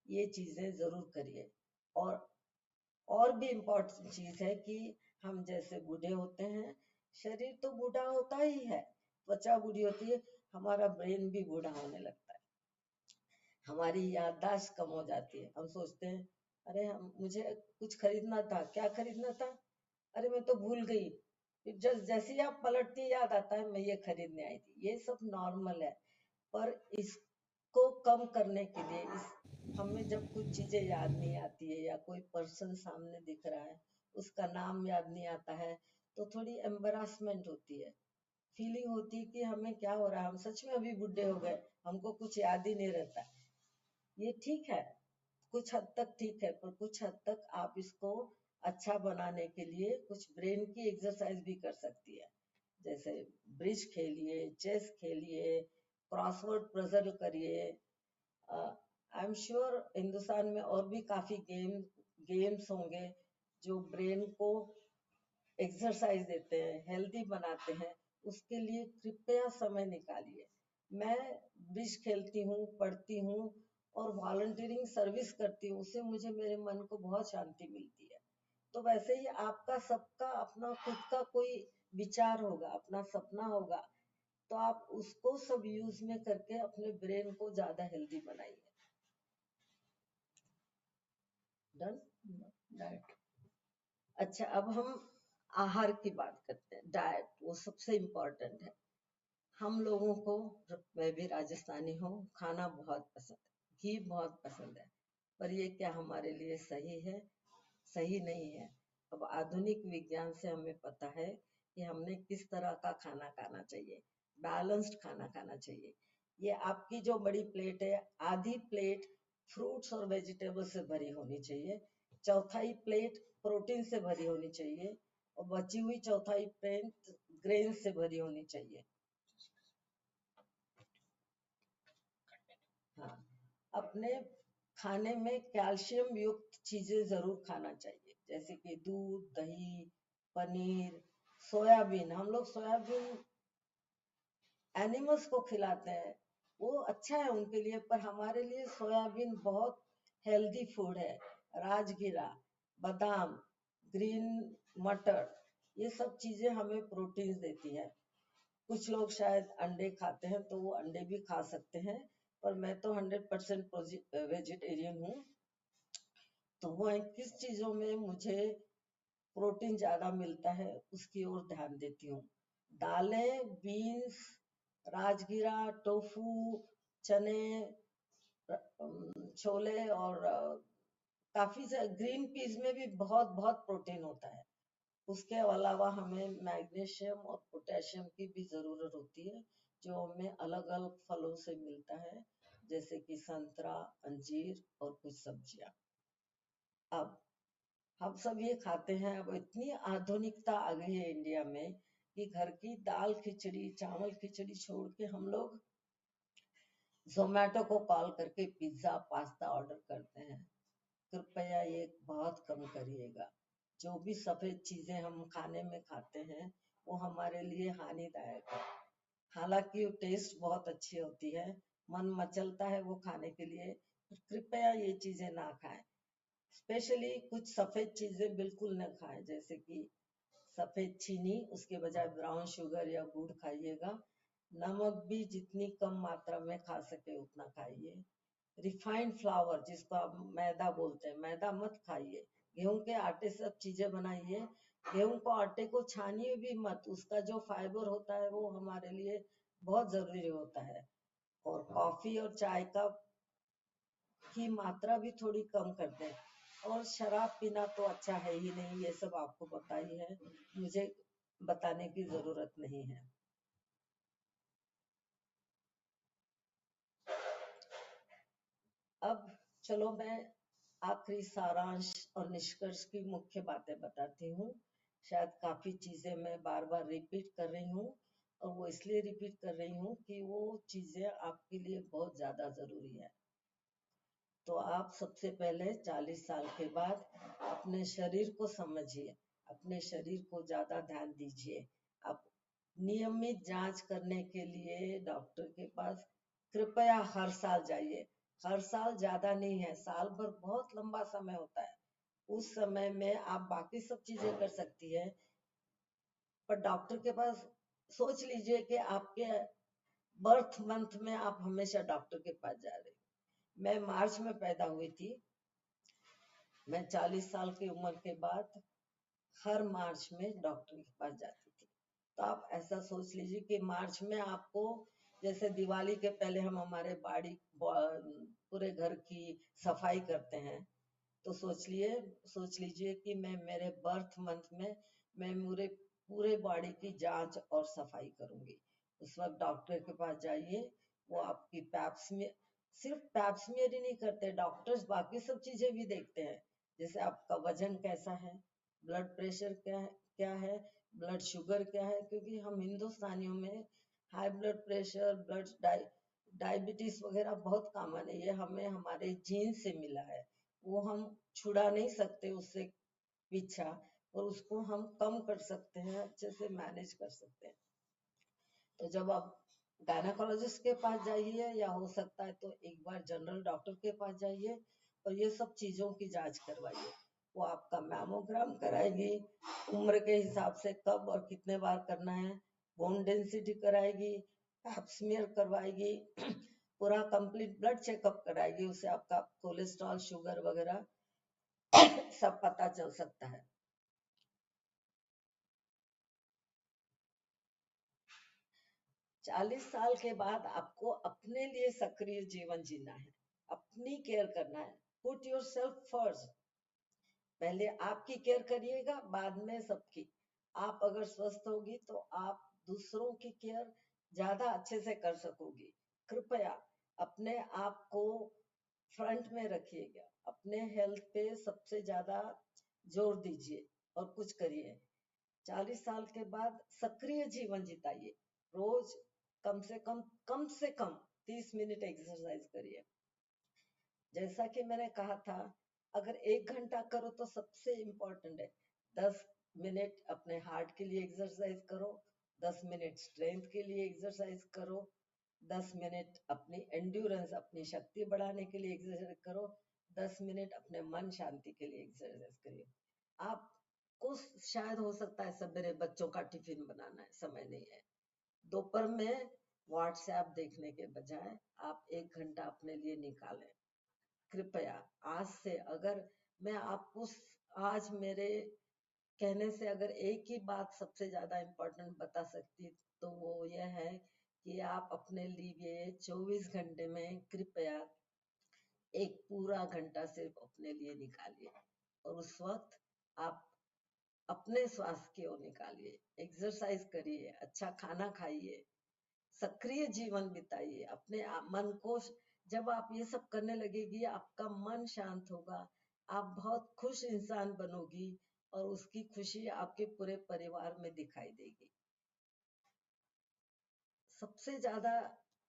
ये चीजें जरूर करिए। और भी इम्पोर्टेंट चीज है कि हम जैसे बूढ़े होते हैं, शरीर तो बूढ़ा होता ही है, त्वचा बूढ़ी होती है, हमारा ब्रेन भी बूढ़ा होने लगता है, हमारी याददाश्त कम हो जाती है। हम सोचते हैं, अरे हम मुझे कुछ खरीदना था, क्या खरीदना था, अरे मैं तो भूल गई। फिर जैसे ही आप पलटती याद आता है मैं ये खरीदने आई थी। ये सब नॉर्मल है, पर इसको कम करने के लिए हमें जब कुछ चीजें याद नहीं आती है या कोई पर्सन सामने दिख रहा है, उसका नाम याद नहीं आता है, तो थोड़ी एम्बरासमेंट होती है, फीलिंग होती है कि हमें क्या हो रहा है, हम सच में अभी बुढ़े हो गए, हमको कुछ याद ही नहीं रहता। ये ठीक है, कुछ हद तक ठीक है, पर कुछ हद तक आप इसको अच्छा बनाने के लिए कुछ ब्रेन की एक्सरसाइज भी कर सकती है। जैसे ब्रिज खेलिए, चेस खेलिए, क्रॉसवर्ड पजल करिए। आई एम श्योर हिंदुस्तान में और भी काफी गेम्स होंगे जो ब्रेन को एक्सरसाइज देते हैं, हेल्दी बनाते हैं। उसके लिए कृपया समय निकालिए। मैं ब्रिज खेलती हूँ, पढ़ती हूँ और वॉलंटियरिंग सर्विस करती हूँ, उससे मुझे मेरे मन को बहुत शांति मिलती है। तो वैसे ही आपका सबका अपना खुद का कोई विचार होगा, अपना सपना होगा, तो आप उसको सब यूज में करके अपने ब्रेन को ज्यादा हेल्दी बनाइए। डन। डाइट। अच्छा, अब हम आहार की बात करते हैं। डाइट वो सबसे इम्पोर्टेंट है। हम लोगों को, मैं भी राजस्थानी हूँ, खाना बहुत पसंद है, घी बहुत पसंद है, पर ये क्या हमारे लिए सही है? सही नहीं है। अब आधुनिक विज्ञान से हमें पता है कि हमने किस तरह का खाना खाना चाहिए। बैलेंस्ड खाना खाना चाहिए। ये आपकी जो बड़ी प्लेट है, आधी प्लेट फ्रूट्स और वेजिटेबल से भरी होनी चाहिए, चौथाई प्लेट प्रोटीन से भरी होनी चाहिए, और बची हुई चौथाई प्लेट ग्रेन से भरी होनी चाहिए। हाँ, अपने खाने में कैल्शियम युक्त चीजें जरूर खाना चाहिए, जैसे कि दूध, दही, पनीर, सोयाबीन। हम लोग सोयाबीन एनिमल्स को खिलाते हैं, वो अच्छा है उनके लिए, पर हमारे लिए सोयाबीन बहुत हेल्दी फूड है। राजगिरा, बादाम, ग्रीन मटर, ये सब चीजें हमें प्रोटीन देती है। कुछ लोग शायद अंडे खाते हैं, तो वो अंडे भी खा सकते हैं, पर मैं तो 100% वेजिटेरियन हूँ। तो वो किस चीजों में मुझे प्रोटीन ज्यादा मिलता है उसकी ओर ध्यान देती हूँ। दालें, बीन्स, राजगिरा, टोफू, चने, छोले, और काफी ग्रीन पीस में भी बहुत बहुत प्रोटीन होता है। उसके अलावा हमें मैग्नीशियम और पोटेशियम की भी जरूरत होती है, जो हमें अलग अलग फलों से मिलता है, जैसे कि संतरा, अंजीर और कुछ सब्जियां। अब हम सब ये खाते हैं। अब इतनी आधुनिकता आ गई है इंडिया में कि घर की दाल खिचड़ी, चावल खिचड़ी छोड़ के हम लोग जोमेटो को कॉल करके पिज्जा, पास्ता ऑर्डर करते हैं। कृपया ये बहुत कम करिएगा। जो भी सफेद चीजें हम खाने में खाते हैं वो हमारे लिए हानिदायक है। हालांकि वो टेस्ट बहुत अच्छी होती है, मन मचलता है वो खाने के लिए, कृपया ये चीजें ना खाएं। स्पेशली कुछ सफेद चीजें बिल्कुल न खाएं, जैसे कि सफेद चीनी, उसके बजाय ब्राउन शुगर या गुड़ खाइएगा। नमक भी जितनी कम मात्रा में खा सके उतना खाइए। रिफाइंड फ्लावर, जिसको आप मैदा बोलते हैं, मैदा मत खाइए। गेहूं के आटे से सब चीजें बनाइए। गेहूं को आटे को छानिए भी मत, उसका जो फाइबर होता है वो हमारे लिए बहुत जरूरी होता है। और कॉफी और चाय की मात्रा भी थोड़ी कम कर दें। और शराब पीना तो अच्छा है ही नहीं, ये सब आपको पता ही है, मुझे बताने की जरूरत नहीं है। अब चलो मैं आखिरी सारांश और निष्कर्ष की मुख्य बातें बताती हूँ। शायद काफी चीजें मैं बार बार रिपीट कर रही हूँ, और वो इसलिए रिपीट कर रही हूँ कि वो चीजें आपके लिए बहुत ज्यादा जरूरी है। तो आप सबसे पहले 40 साल के बाद अपने शरीर को समझिए, अपने शरीर को ज्यादा ध्यान दीजिए। आप नियमित जांच करने के लिए डॉक्टर के पास कृपया हर साल जाइए। हर साल ज्यादा नहीं है, साल भर बहुत लंबा समय होता है। उस समय में आप बाकी सब चीजें कर सकती है, पर डॉक्टर के पास सोच लीजिए कि आपके बर्थ मंथ में आप हमेशा डॉक्टर के पास जा रहे। मैं मार्च में पैदा हुई थी। मैं 40 साल की उम्र के बाद हर मार्च में डॉक्टर के पास जाती थी। तो आप ऐसा सोच लीजिए कि मार्च में आपको, जैसे दिवाली के पहले हम हमारे पूरे घर की सफाई करते हैं, तो सोच लीजिए कि मैं मेरे बर्थ मंथ में मैं पूरे बॉडी की जांच और सफाई करूंगी। उस वक्त डॉक्टर के पास जाइए, वो आपकी पैप्समियर, सिर्फ पैप्समियर ही नहीं करते डॉक्टर्स, बाकी सब चीजें भी देखते हैं, जैसे आपका वजन कैसा है, ब्लड प्रेशर क्या है, ब्लड शुगर क्या है, क्योंकि हम हिंदुस्तानियों में हाई ब्लड प्रेशर, डायबिटीज वगैरह बहुत कॉमन है। ये हमें हमारे जीन से मिला है, वो हम छुड़ा नहीं सकते उससे पीछा, और उसको हम कम कर सकते हैं, अच्छे से मैनेज कर सकते हैं। तो जब आप गायनेकोलॉजिस्ट के पास जाइए, या हो सकता है तो एक बार जनरल डॉक्टर के पास जाइए, और ये सब चीजों की जांच करवाइए। वो आपका मैमोग्राम कराएगी, उम्र के हिसाब से कब और कितने बार करना है, बोन डेंसिटी कराएगी, पैप स्मीयर करवाएगी, पूरा कंप्लीट ब्लड चेकअप कराएगी। उससे आपका कोलेस्ट्रॉल, शुगर वगैरह सब पता चल सकता है। चालीस साल के बाद आपको अपने लिए सक्रिय जीवन जीना है, अपनी केयर करना है। Put your self first. पहले आपकी केयर करिएगा, बाद में सबकी। आप अगर स्वस्थ होगी तो आप दूसरों की केयर ज्यादा अच्छे से कर सकोगी। कृपया अपने आप को फ्रंट में रखिएगा, अपने हेल्थ पे सबसे ज्यादा जोर दीजिए और कुछ करिए। 40 साल के बाद सक्रिय जीवन जिताइए। रोज कम से कम 30 मिनट एक्सरसाइज करिए। जैसा कि मैंने कहा था, अगर 1 घंटा करो तो सबसे इम्पोर्टेंट है 10 मिनट अपने हार्ट के लिए एक्सरसाइज करो, 10 मिनट स्ट्रेंथ के लिए एक्सरसाइज करो, 10 मिनट अपनी एंड्योरेंस, अपनी शक्ति बढ़ाने के लिए एक्सरसाइज करो, 10 मिनट अपने मन शांति के लिए एक्सरसाइज करिए। आपको शायद हो सकता है सवेरे बच्चों का टिफिन बनाना है, समय नहीं है, दोपहर में व्हाट्सएप देखने के बजाय आप 1 घंटा अपने लिए निकालें। कृपया आज से, अगर मैं आपको आज मेरे कहने से अगर एक ही बात सबसे ज्यादा इम्पोर्टेंट बता सकती तो वो यह है कि आप अपने लिए 24 घंटे में कृपया एक पूरा घंटा सिर्फ अपने लिए निकालिए, और उस वक्त आप अपने स्वास्थ्य की ओर निकालिए। एक्सरसाइज करिए, अच्छा खाना खाइए, सक्रिय जीवन बिताइए। अपने मन को, जब आप ये सब करने लगेगी, आपका मन शांत होगा, आप बहुत खुश इंसान बनोगी और उसकी खुशी आपके पूरे परिवार में दिखाई देगी। सबसे ज्यादा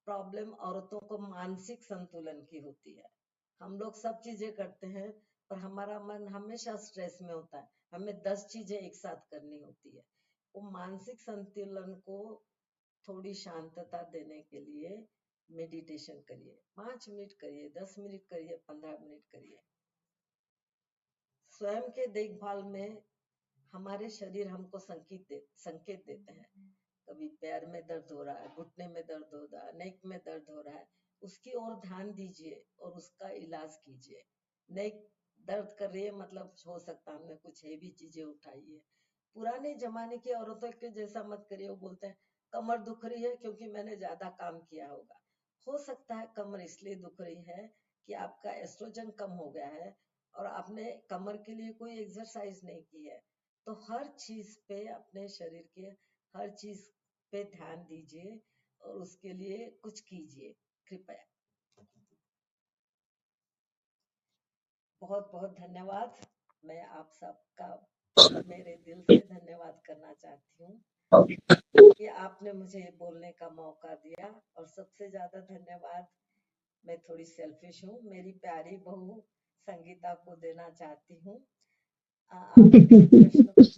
प्रॉब्लम औरतों को मानसिक संतुलन की होती है। हम लोग सब चीजें करते हैं पर हमारा मन हमेशा स्ट्रेस में होता है, हमें 10 चीजें एक साथ करनी होती है। वो मानसिक संतुलन को थोड़ी शांतता देने के लिए मेडिटेशन करिए। 5 मिनट करिए, 10 मिनट करिए, 15 मिनट करिए। स्वयं के देखभाल में हमारे शरीर हमको संकेत देते हैं। कभी पैर में दर्द हो रहा है, घुटने में दर्द हो रहा है, नेक में दर्द हो रहा है, उसकी ओर ध्यान दीजिए और उसका इलाज कीजिए। नेक दर्द कर रही है मतलब हो सकता है हमने कुछ हेवी चीजें उठाई है। पुराने जमाने की औरतों के जैसा मत करिए, वो बोलते हैं कमर दुख रही है क्योंकि मैंने ज्यादा काम किया होगा। हो सकता है कमर इसलिए दुख रही है कि आपका एस्ट्रोजन कम हो गया है और आपने कमर के लिए कोई एक्सरसाइज नहीं की है। तो हर चीज पे, अपने शरीर के हर चीज पे ध्यान दीजिए और उसके लिए कुछ कीजिए कृपया। बहुत बहुत धन्यवाद। मैं आप सबका मेरे दिल से धन्यवाद करना चाहती हूँ कि आपने मुझे बोलने का मौका दिया। और सबसे ज्यादा धन्यवाद, मैं थोड़ी सेल्फिश हूँ, मेरी प्यारी बहू संगीता को देना चाहती हूँ। आप प्रश्न